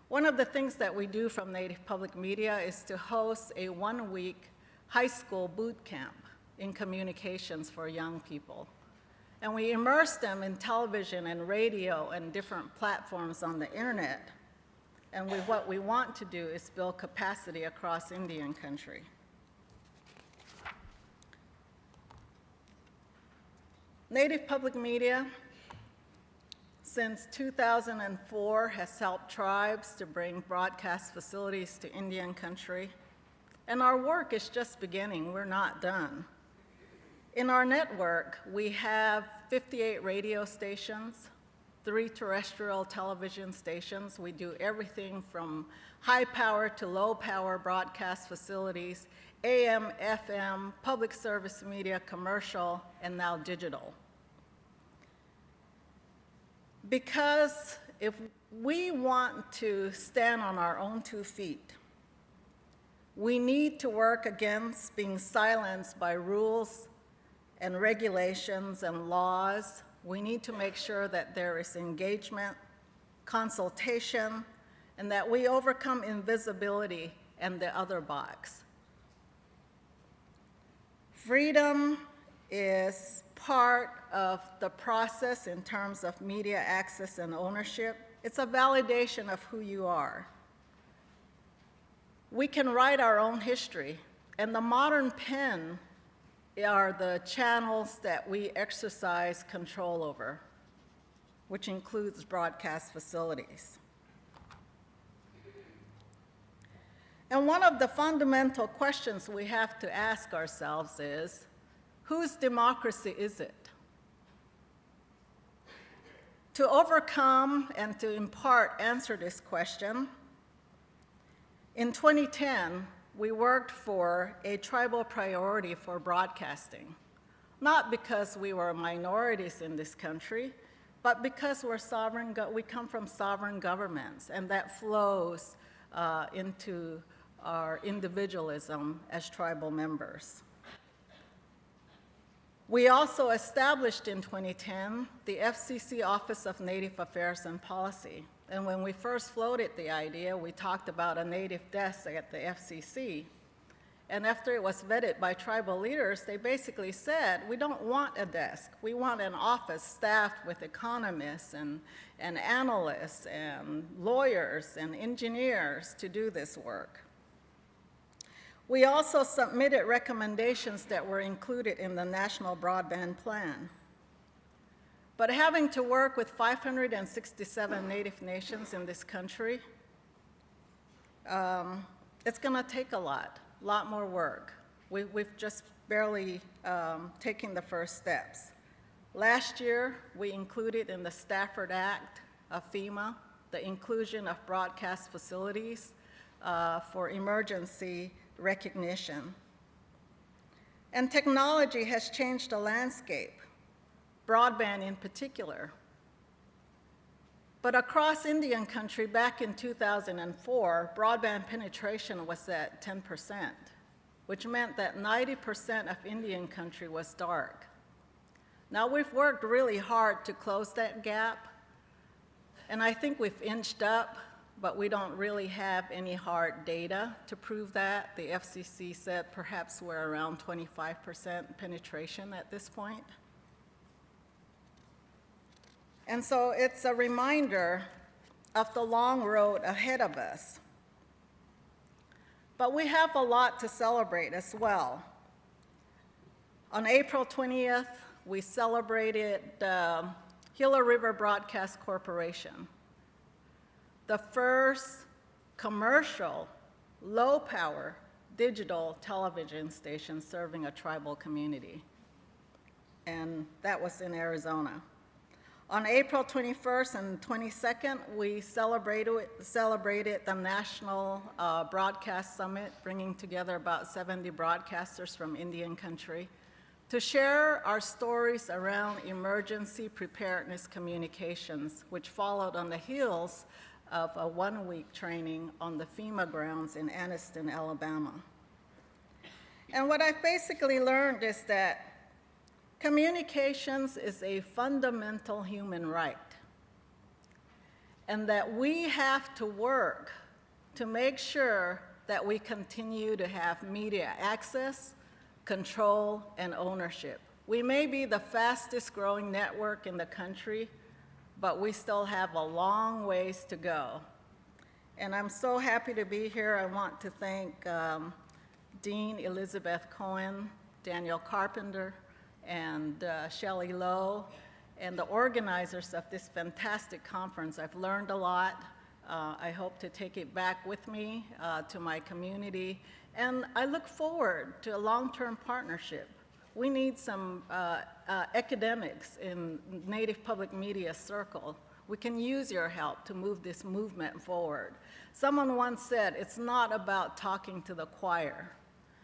One of the things that we do from Native Public Media is to host a one-week high school boot camp in communications for young people. And we immerse them in television and radio and different platforms on the internet. And what we want to do is build capacity across Indian country. Native Public Media, since 2004, has helped tribes to bring broadcast facilities to Indian country. And our work is just beginning. We're not done. In our network, we have 58 radio stations, 3 terrestrial television stations. We do everything from high power to low power broadcast facilities, AM, FM, public service media, commercial, and now digital. Because if we want to stand on our own 2 feet. We need to work against being silenced by rules and regulations and laws. We need to make sure that there is engagement, consultation, and that we overcome invisibility and the other box. Freedom is part of the process in terms of media access and ownership. It's a validation of who you are. We can write our own history, and the modern pen are the channels that we exercise control over, which includes broadcast facilities. And one of the fundamental questions we have to ask ourselves is, whose democracy is it? To overcome and to in part answer this question, in 2010, we worked for a tribal priority for broadcasting, not because we were minorities in this country, but because we come from sovereign governments, and that flows into our individualism as tribal members. We also established in 2010 the FCC Office of Native Affairs and Policy. And when we first floated the idea, we talked about a Native desk at the FCC. And after it was vetted by tribal leaders, they basically said, we don't want a desk. We want an office staffed with economists and analysts and lawyers and engineers to do this work. We also submitted recommendations that were included in the National Broadband Plan. But having to work with 567 Native nations in this country, it's going to take a lot more work. We've just barely taken the first steps. Last year, we included in the Stafford Act of FEMA the inclusion of broadcast facilities for emergency recognition. And technology has changed the landscape, broadband in particular. But across Indian country, back in 2004, broadband penetration was at 10%, which meant that 90% of Indian country was dark. Now, we've worked really hard to close that gap, and I think we've inched up, but we don't really have any hard data to prove that. The FCC said perhaps we're around 25% penetration at this point. And so it's a reminder of the long road ahead of us. But we have a lot to celebrate as well. On April 20th, we celebrated the Gila River Broadcast Corporation, the first commercial, low-power digital television station serving a tribal community. And that was in Arizona. On April 21st and 22nd, we celebrated the National Broadcast Summit, bringing together about 70 broadcasters from Indian country to share our stories around emergency preparedness communications, which followed on the heels of a one-week training on the FEMA grounds in Anniston, Alabama. And what I basically learned is that communications is a fundamental human right, and that we have to work to make sure that we continue to have media access, control, and ownership. We may be the fastest growing network in the country, but we still have a long ways to go. And I'm so happy to be here. I want to thank Dean Elizabeth Cohen, Daniel Carpenter, and Shelley Lowe, and the organizers of this fantastic conference. I've learned a lot. I hope to take it back with me to my community, and I look forward to a long-term partnership. We need some academics in Native public media circle. We can use your help to move this movement forward. Someone once said, it's not about talking to the choir.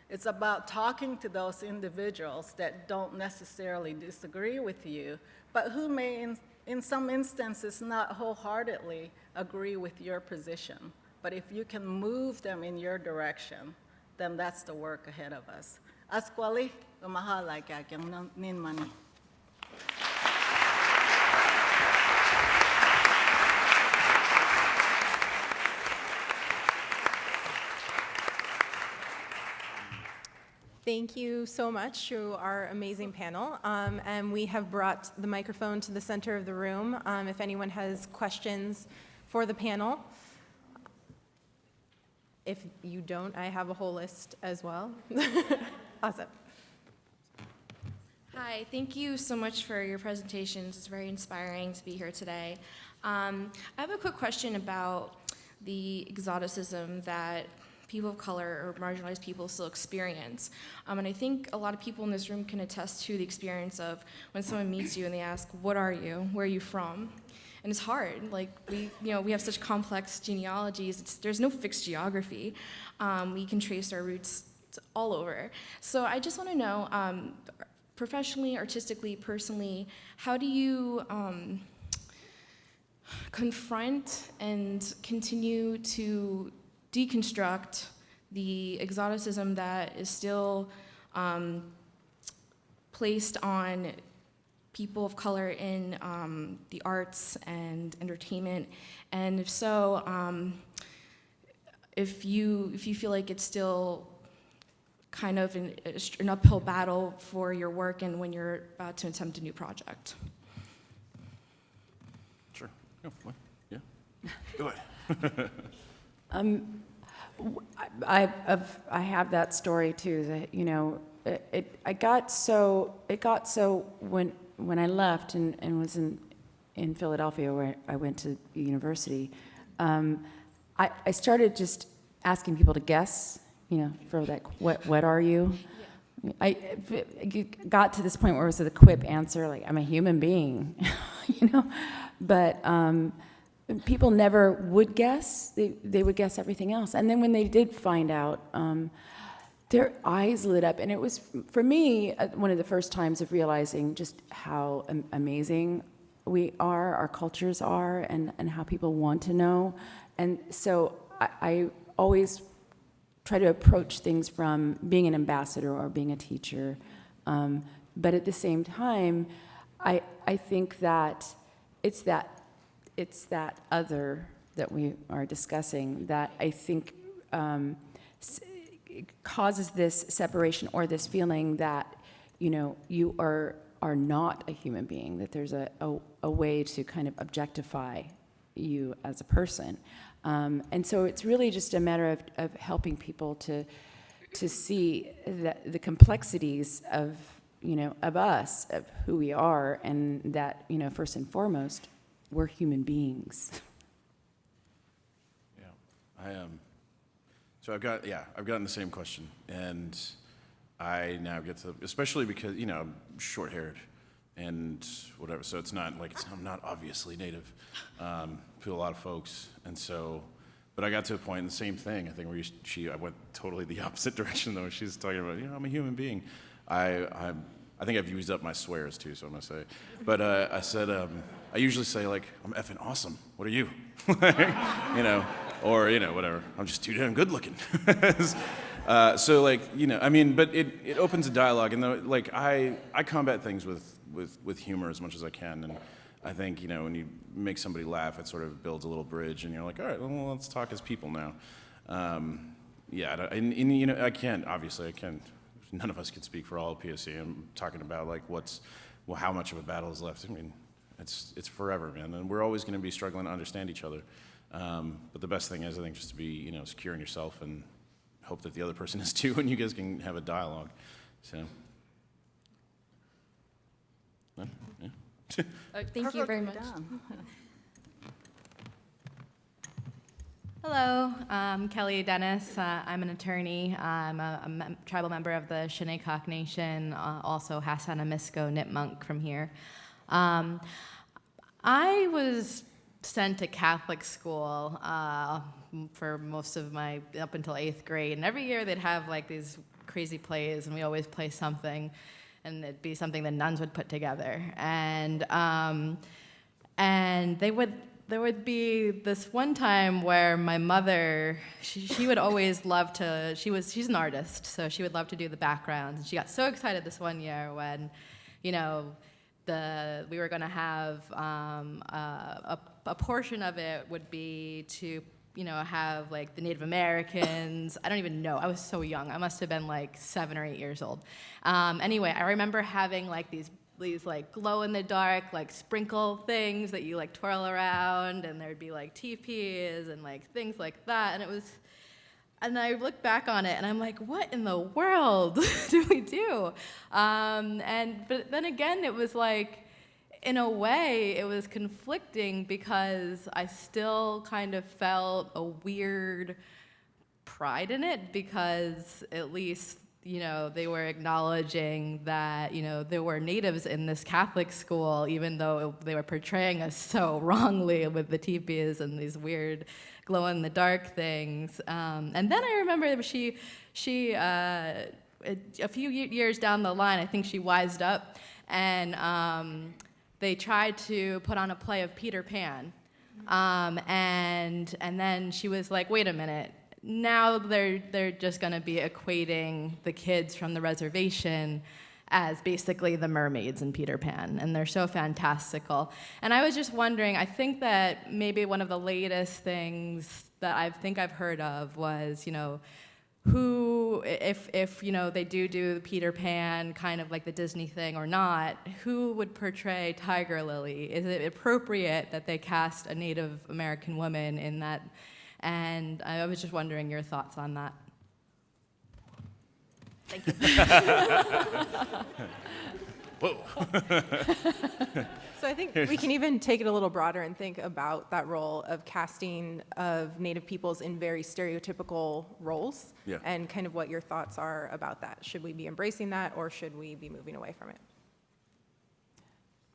It's about talking to those individuals that don't necessarily disagree with you, but who may, in some instances, not wholeheartedly agree with your position. But if you can move them in your direction, then that's the work ahead of us. Asquali, umahala kayang ninmani. Thank you so much to our amazing panel. And we have brought the microphone to the center of the room. If anyone has questions for the panel. If you don't, I have a whole list as well. Awesome. Hi, thank you so much for your presentations. It's very inspiring to be here today. I have a quick question about the exoticism that people of color or marginalized people still experience. And I think a lot of people in this room can attest to the experience of when someone meets you and they ask, what are you? Where are you from? And it's hard. Like, we have such complex genealogies. There's no fixed geography. We can trace our roots all over. So I just want to know, professionally, artistically, personally, how do you confront and continue to deconstruct the exoticism that is still placed on people of color in the arts and entertainment, and if so, if you feel like it's still kind of an uphill battle for your work and when you're about to attempt a new project. Sure. Yeah. Go ahead. I have that story too. That it got so when I left and was in Philadelphia where I went to university. I started just asking people to guess. For like what are you? Yeah. I got to this point where it was the quip answer, like I'm a human being, But people never would guess. They would guess everything else. And then when they did find out, their eyes lit up. And it was, for me, one of the first times of realizing just how amazing we are, our cultures are, and how people want to know. And so I always try to approach things from being an ambassador or being a teacher. But at the same time, I think that it's that other that we are discussing that I think causes this separation or this feeling that you are not a human being, that there's a way to kind of objectify you as a person. And so it's really just a matter of helping people to see the complexities of us, of who we are, and that first and foremost, we're human beings. Yeah, so I've gotten the same question, and I now get to, especially because I'm short-haired and whatever, so it's not like I'm not obviously native to a lot of folks, and so, but I got to a point, and the same thing, I think where I went totally the opposite direction though. She's talking about, I'm a human being. I think I've used up my swears too, so I'm gonna say, but I said, I usually say like, I'm effing awesome. What are you? Or whatever. I'm just too damn good looking. So like, but it opens a dialogue, and I combat things with humor as much as I can, and I think when you make somebody laugh, it sort of builds a little bridge, and you're like, all right, well, let's talk as people now. I can't. None of us can speak for all of PSC. I'm talking about like how much of a battle is left. I mean, it's forever, man, and we're always going to be struggling to understand each other. But the best thing is, I think, just to be secure in yourself and hope that the other person is too, and you guys can have a dialogue. So, yeah. Thank you very much. Hello, I'm Kelly Dennis. I'm an attorney. I'm a tribal member of the Shinnecock Nation, also Hassanamisko Nipmuc from here. I was sent to Catholic school for most of up until 8th grade, and every year they'd have like these crazy plays, and we always play something, and it'd be something the nuns would put together. And there would be this one time where my mother, she would always love to, she's an artist, so she would love to do the backgrounds. And she got so excited this one year when, we were going to have a portion of it would be to, have like the Native Americans. I don't even know. I was so young. I must have been like 7 or 8 years old. Anyway, I remember having like these like glow in the dark like sprinkle things that you like twirl around, and there'd be like teepees and like things like that, and I look back on it and I'm like, what in the world do we do? But then again, it was like, in a way, it was conflicting because I still kind of felt a weird pride in it, because at least they were acknowledging that, there were natives in this Catholic school, even though they were portraying us so wrongly with the teepees and these weird glow-in-the-dark things. And then I remember she a few years down the line, I think she wised up, and they tried to put on a play of Peter Pan. And then she was like, wait a minute. Now they're just going to be equating the kids from the reservation as basically the mermaids in Peter Pan, and they're so fantastical. And I was just wondering, I think that maybe one of the latest things that I've heard of was, who, if they do the Peter Pan kind of like the Disney thing or not, who would portray Tiger Lily? Is it appropriate that they cast a Native American woman in that? And I was just wondering your thoughts on that. Thank you. Whoa. So I think we can even take it a little broader and think about that role of casting of Native peoples in very stereotypical roles, Yeah. and kind of what your thoughts are about that. Should we be embracing that, or should we be moving away from it?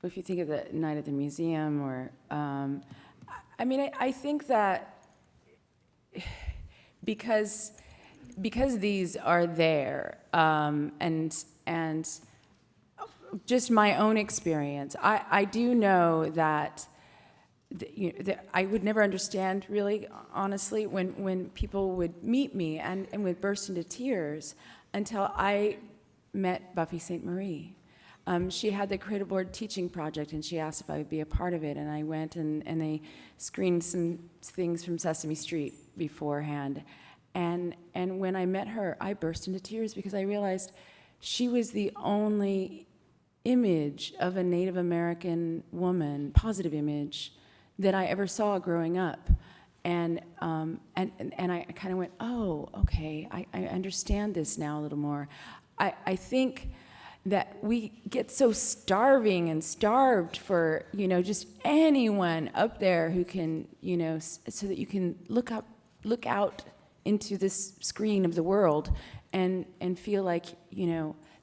If you think of the night at the museum, or, I think that because these are there, and just my own experience, I do know that I would never understand, really, honestly, when people would meet me and would burst into tears until I met Buffy St. Marie. She had the Creative Board teaching project, and she asked if I would be a part of it, and I went, and they screened some things from Sesame Street beforehand. And when I met her, I burst into tears because I realized she was the only image of a Native American woman, positive image, that I ever saw growing up. And I kind of went, oh, okay, I understand this now a little more. I think that we get so starved for, just anyone up there who can, so that you can look out into this screen of the world and feel like,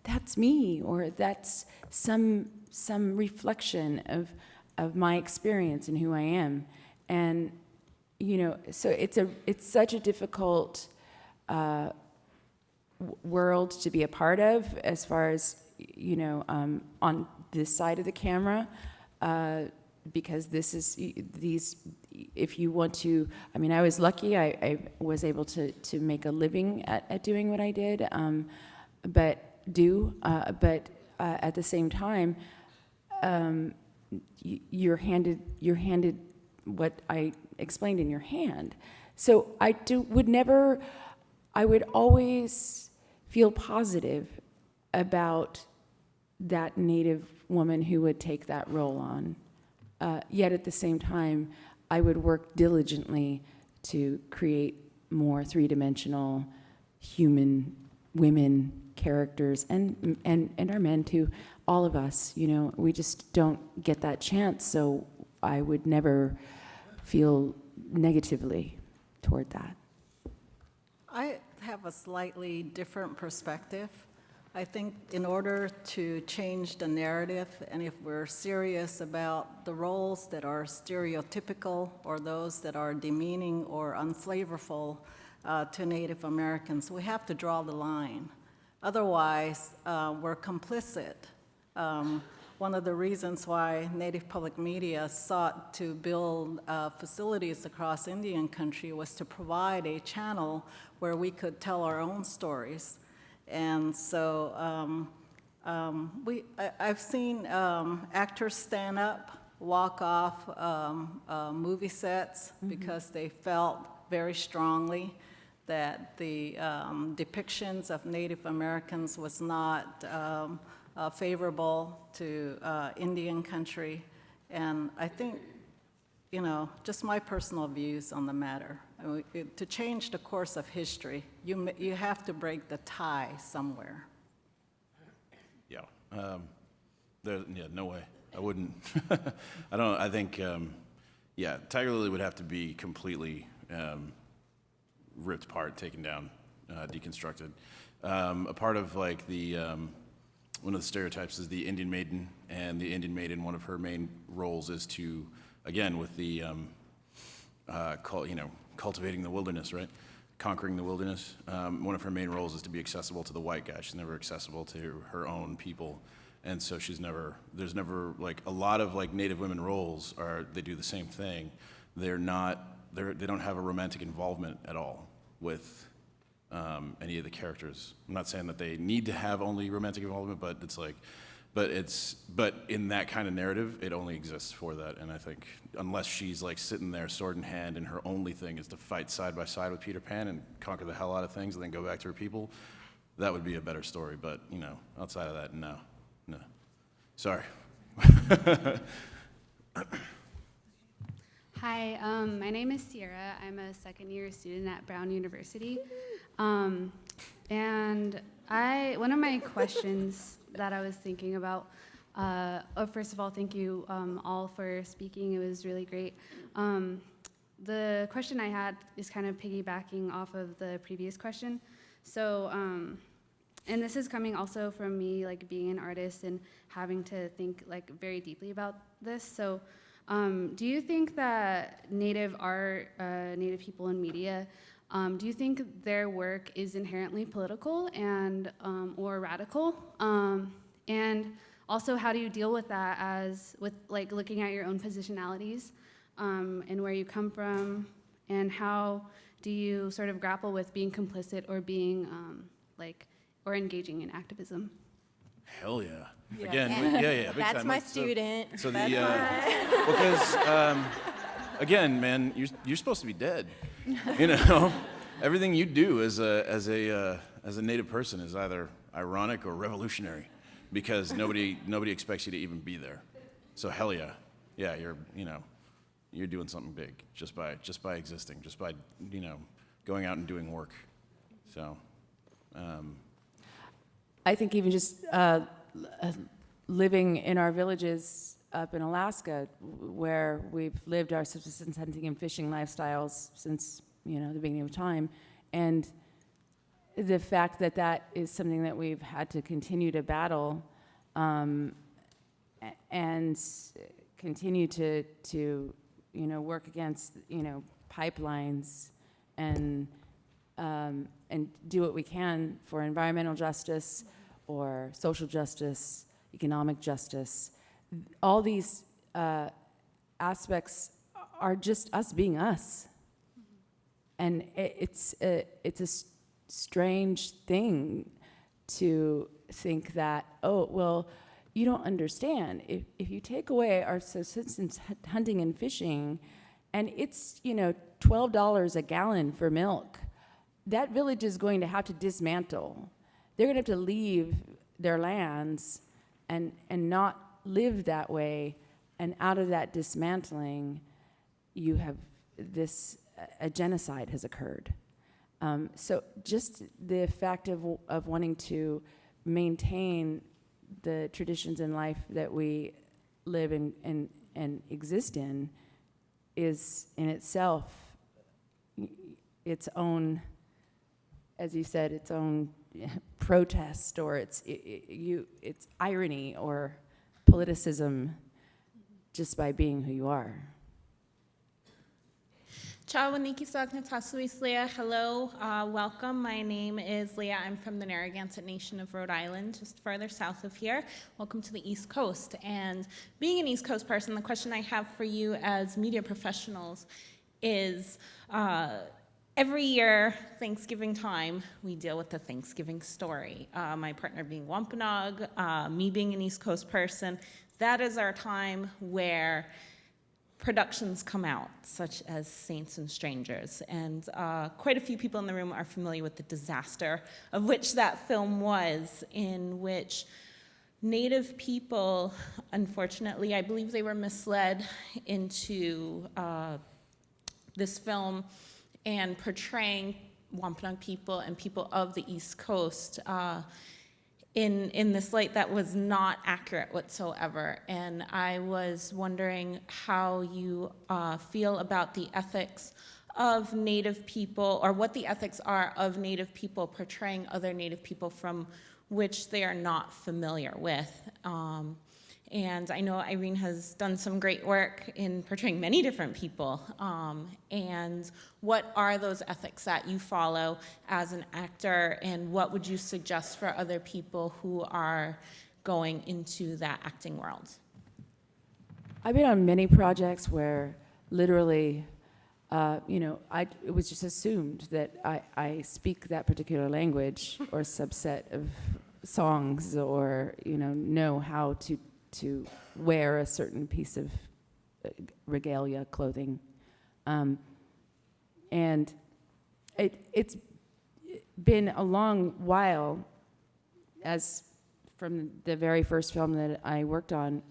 that's me, or that's some reflection of my experience and who I am. And, so it's such a difficult world to be a part of, as far as, on this side of the camera, because if you want to, I was lucky, I was able to make a living at doing what I did, but at the same time, you're handed what I explained in your hand. So I would always feel positive about that Native woman who would take that role on. Yet at the same time, I would work diligently to create more three-dimensional human women characters, and our men too, all of us, we just don't get that chance, so I would never feel negatively toward that. I have a slightly different perspective. I think in order to change the narrative, and if we're serious about the roles that are stereotypical or those that are demeaning or unflavorful to Native Americans, we have to draw the line. otherwise were complicit. One of the reasons why Native public media sought to build facilities across Indian country was to provide a channel where we could tell our own stories. And so I've seen actors stand up, walk off movie sets because they felt very strongly that the depictions of Native Americans was not favorable to Indian country. And I think, just my personal views on the matter. I mean, to change the course of history, you have to break the tie somewhere. Yeah. No way. I wouldn't. I think, Tiger Lily would have to be completely ripped apart, taken down, deconstructed. A part of like one of the stereotypes is the Indian maiden, and the Indian maiden, one of her main roles is to, again, with the, cultivating the wilderness, right? Conquering the wilderness. One of her main roles is to be accessible to the white guy. She's never accessible to her own people. And so there's never, like, a lot of, like, Native women roles they do the same thing. They don't have a romantic involvement at all with any of the characters. I'm not saying that they need to have only romantic involvement, but but in that kind of narrative, it only exists for that. And I think unless she's like sitting there sword in hand and her only thing is to fight side by side with Peter Pan and conquer the hell out of things and then go back to her people, that would be a better story. But, outside of that, no. Sorry. Hi, my name is Sierra. I'm a second-year student at Brown University. And one of my questions that I was thinking about, first of all, thank you all for speaking. It was really great. The question I had is kind of piggybacking off of the previous question. So, and this is coming also from me, like being an artist and having to think like very deeply about this. So, do you think that Native art, Native people in media, do you think their work is inherently political and or radical? And also, how do you deal with that with like looking at your own positionalities and where you come from, and how do you sort of grapple with being complicit or being or engaging in activism? Hell yeah. Yeah. Again, big That's time. my Like, student. So because again, man, you're supposed to be dead. Everything you do as a Native person is either ironic or revolutionary, because nobody expects you to even be there. So hell yeah, you're doing something big just by existing, just by going out and doing work. So. I think even just living in our villages up in Alaska, where we've lived our subsistence hunting and fishing lifestyles since the beginning of time, and the fact that is something that we've had to continue to battle, and continue to work against pipelines and do what we can for environmental justice or social justice, economic justice. All these aspects are just us being us. And it's a strange thing to think that, you don't understand. If you take away our subsistence hunting and fishing, and it's $12 a gallon for milk, that village is going to have to dismantle. They're going to have to leave their lands and not live that way. And out of that dismantling, you have a genocide has occurred. So just the fact of wanting to maintain the traditions in life that we live in and exist in is in itself its own, as you said, its own protest, or it's irony or politicism just by being who you are. Hello, welcome. My name is Leah. I'm from the Narragansett Nation of Rhode Island, just further south of here. Welcome to the East Coast. And being an East Coast person, the question I have for you as media professionals is, every year, Thanksgiving time, we deal with the Thanksgiving story. My partner being Wampanoag, me being an East Coast person, that is our time where productions come out, such as Saints and Strangers. And quite a few people in the room are familiar with the disaster of which that film was, in which Native people, unfortunately, I believe they were misled into this film and portraying Wampanoag people and people of the East Coast in this light that was not accurate whatsoever. And I was wondering how you feel about the ethics of Native people, or what the ethics are of Native people portraying other Native people from which they are not familiar with. And I know Irene has done some great work in portraying many different people. And what are those ethics that you follow as an actor, and what would you suggest for other people who are going into that acting world? I've been on many projects where literally, it was just assumed that I speak that particular language or subset of songs, or, know how to wear a certain piece of regalia, clothing. And it's been a long while, as from the very first film that I worked on,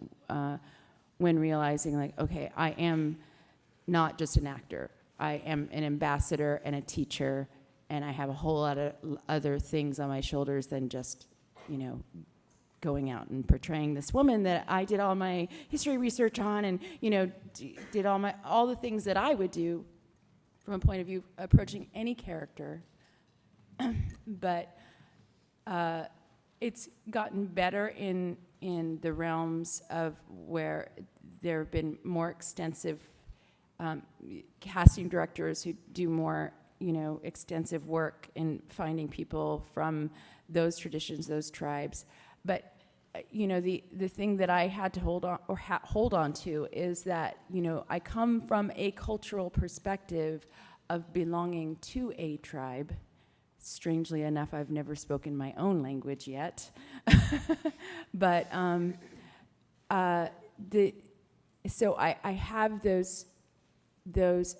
when realizing, like, okay, I am not just an actor. I am an ambassador and a teacher, and I have a whole lot of other things on my shoulders than just, going out and portraying this woman that I did all my history research on, and did all the things that I would do from a point of view approaching any character. But it's gotten better in the realms of where there have been more extensive casting directors who do more extensive work in finding people from those traditions, those tribes. But the thing that I had to hold on to is that I come from a cultural perspective of belonging to a tribe. Strangely enough, I've never spoken my own language yet, but so I have those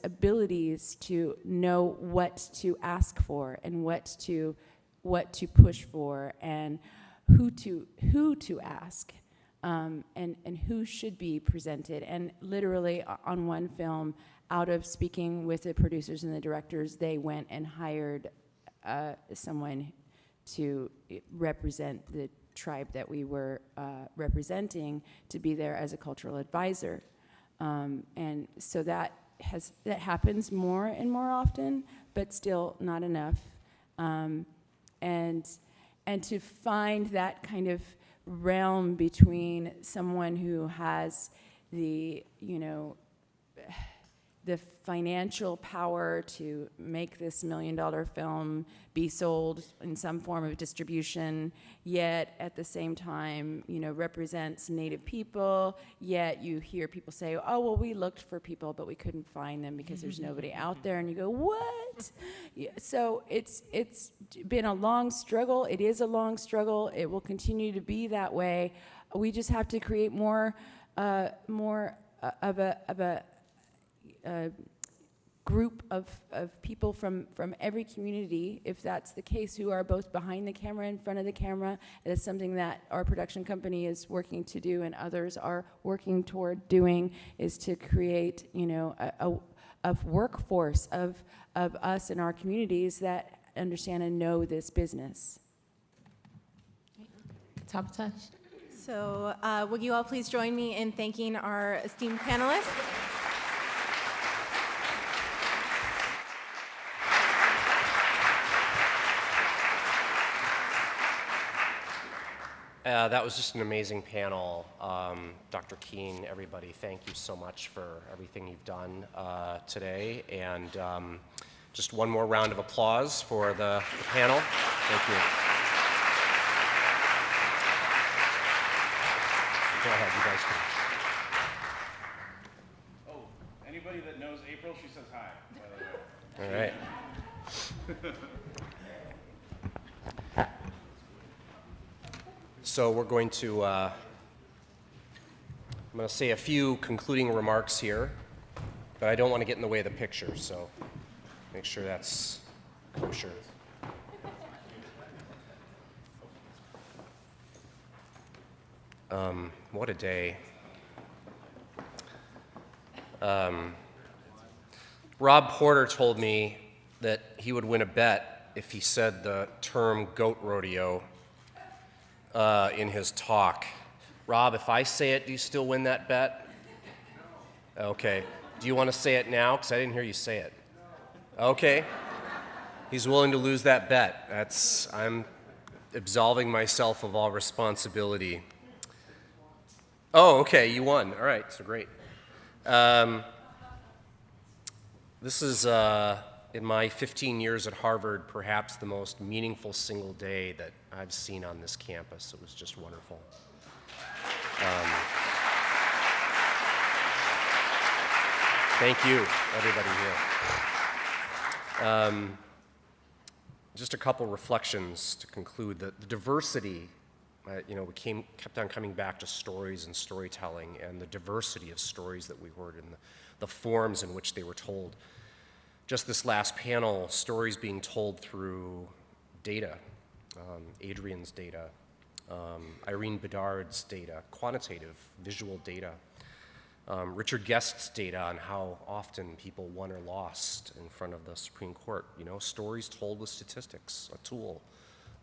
abilities to know what to ask for and what to push for, and who to ask, and who should be presented. And literally on one film, out of speaking with the producers and the directors, they went and hired someone to represent the tribe that we were representing, to be there as a cultural advisor. And so that happens more and more often, but still not enough. And to find that kind of realm between someone who has the financial power to make this $1 million film be sold in some form of distribution, yet at the same time, represents Native people, yet you hear people say, oh, well, we looked for people, but we couldn't find them because there's nobody out there, and you go, what? Yeah, so it's been a long struggle. It is a long struggle. It will continue to be that way. We just have to create more of a group of people from every community, if that's the case, who are both behind the camera and in front of the camera. It's something that our production company is working to do, and others are working toward doing, is to create, a workforce of us in our communities that understand and know this business. Top touch. So would you all please join me in thanking our esteemed panelists? That was just an amazing panel. Dr. Keene, everybody, thank you so much for everything you've done today. And just one more round of applause for the panel. Thank you. Go ahead, you guys can. Oh, anybody that knows April, she says hi, by the way. All right. So we're going to, I'm going to say a few concluding remarks here, but I don't want to get in the way of the picture, so make sure that's kosher. What a day. Rob Porter told me that he would win a bet if he said the term goat rodeo in his talk. Rob, if I say it, do you still win that bet? Okay. Do you want to say it now? Because I didn't hear you say it. Okay. He's willing to lose that bet. I'm absolving myself of all responsibility. Oh, okay, you won. All right, so great. This is, in my 15 years at Harvard, perhaps the most meaningful single day that I've seen on this campus. It was just wonderful. Thank you, everybody here. Just a couple reflections to conclude. The diversity, we kept on coming back to stories and storytelling and the diversity of stories that we heard and the forms in which they were told. Just this last panel, stories being told through data, Adrienne's data, Irene Bedard's data, quantitative, visual data, Richard Guest's data on how often people won or lost in front of the Supreme Court. Stories told with statistics, a tool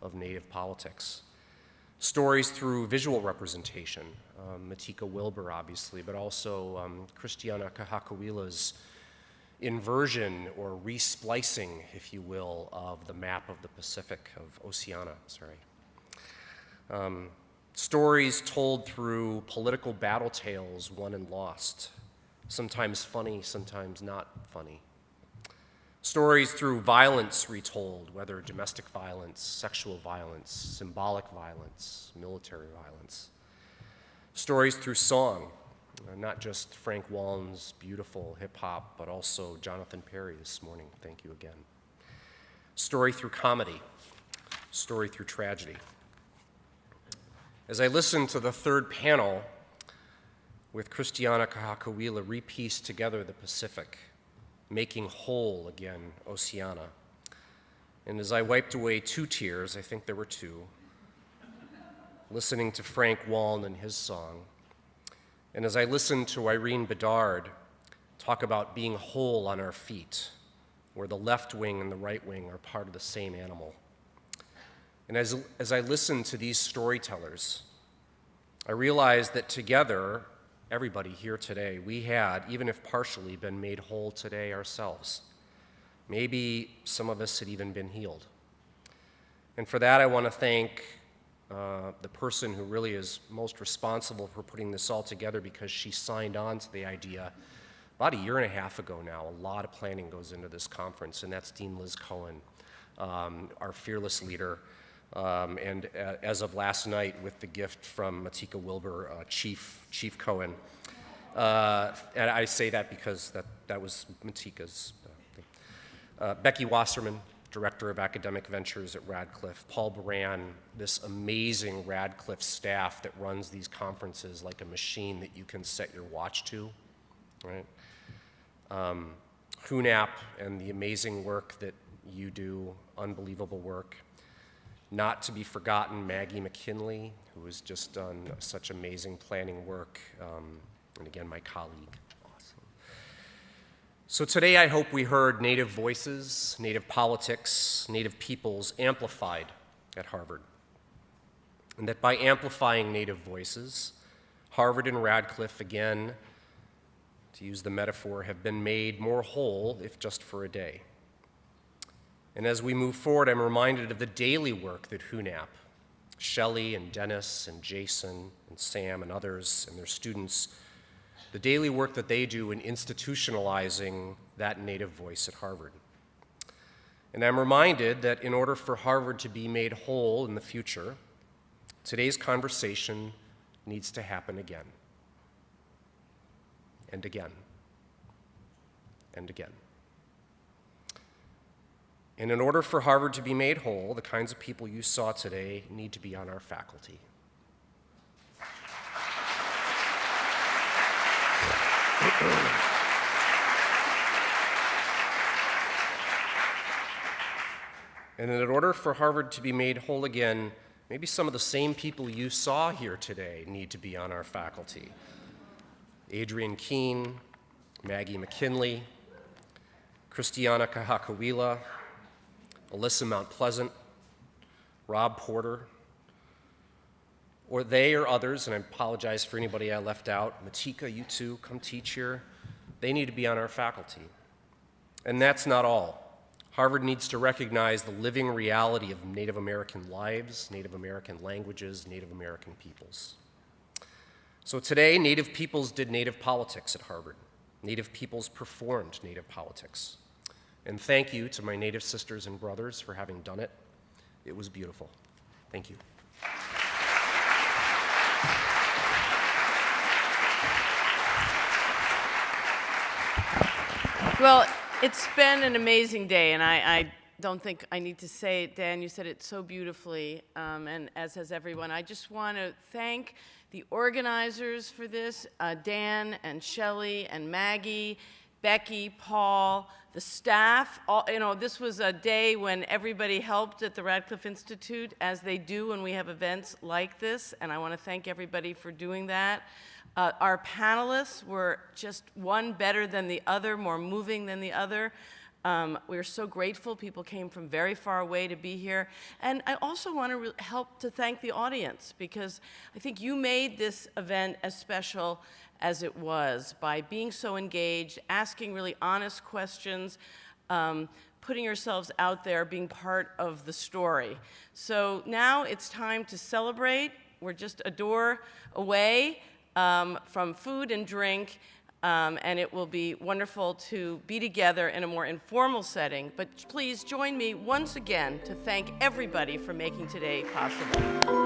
of Native politics. Stories through visual representation, Matika Wilbur, obviously, but also Christiana Kahakuila's inversion or resplicing, if you will, of the map of the Pacific, of Oceania, stories told through political battle tales won and lost, sometimes funny, sometimes not funny. Stories through violence retold, whether domestic violence, sexual violence, symbolic violence, military violence. Stories through song, not just Frank Wallen's beautiful hip-hop, but also Jonathan Perry this morning. Thank you again. Story through comedy, story through tragedy. As I listened to the third panel with Christiana Kahakuila repiece together the Pacific, making whole again Oceania, and as I wiped away 2 tears, I think there were 2, listening to Frank Wallen and his song, and as I listened to Irene Bedard talk about being whole on our feet, where the left wing and the right wing are part of the same animal. And as I listened to these storytellers, I realized that together, everybody here today, we had, even if partially, been made whole today ourselves. Maybe some of us had even been healed. And for that, I want to thank the person who really is most responsible for putting this all together, because she signed on to the idea about a year and a half ago now. A lot of planning goes into this conference, and that's Dean Liz Cohen, our fearless leader. And as of last night, with the gift from Matika Wilbur, Chief Cohen. And I say that because that was Matika's thing. Becky Wasserman, Director of Academic Ventures at Radcliffe. Paul Baran, this amazing Radcliffe staff that runs these conferences like a machine that you can set your watch to, right? HUNAP and the amazing work that you do, unbelievable work. Not to be forgotten, Maggie McKinley, who has just done such amazing planning work, and again, my colleague. Awesome. So today I hope we heard Native voices, Native politics, Native peoples amplified at Harvard. And that by amplifying Native voices, Harvard and Radcliffe, again, to use the metaphor, have been made more whole, if just for a day. And as we move forward, I'm reminded of the daily work that HUNAP Shelley and Dennis and Jason and Sam and others and their students, the daily work that they do in institutionalizing that Native voice at Harvard. And I'm reminded that in order for Harvard to be made whole in the future, today's conversation needs to happen again, and again, and again. And in order for Harvard to be made whole, the kinds of people you saw today need to be on our faculty. And in order for Harvard to be made whole again, maybe some of the same people you saw here today need to be on our faculty. Adrienne Keene, Maggie McKinley, Christiana Kahakawila, Alyssa Mount Pleasant, Rob Porter, or they or others, and I apologize for anybody I left out, Matika, you too, come teach here. They need to be on our faculty. And that's not all. Harvard needs to recognize the living reality of Native American lives, Native American languages, Native American peoples. So today, Native peoples did Native politics at Harvard. Native peoples performed Native politics. And thank you to my Native sisters and brothers for having done it. It was beautiful. Thank you. Well, it's been an amazing day, and I don't think I need to say it. Dan, you said it so beautifully, and as has everyone. I just want to thank the organizers for this, Dan and Shelley and Maggie, Becky, Paul, the staff. This was a day when everybody helped at the Radcliffe Institute, as they do when we have events like this, and I want to thank everybody for doing that. Our panelists were just one better than the other, more moving than the other. We're so grateful. People came from very far away to be here. And I also want to help to thank the audience, because I think you made this event as special as it was by being so engaged, asking really honest questions, putting yourselves out there, being part of the story. So now it's time to celebrate. We're just a door away from food and drink, and it will be wonderful to be together in a more informal setting. But please join me once again to thank everybody for making today possible.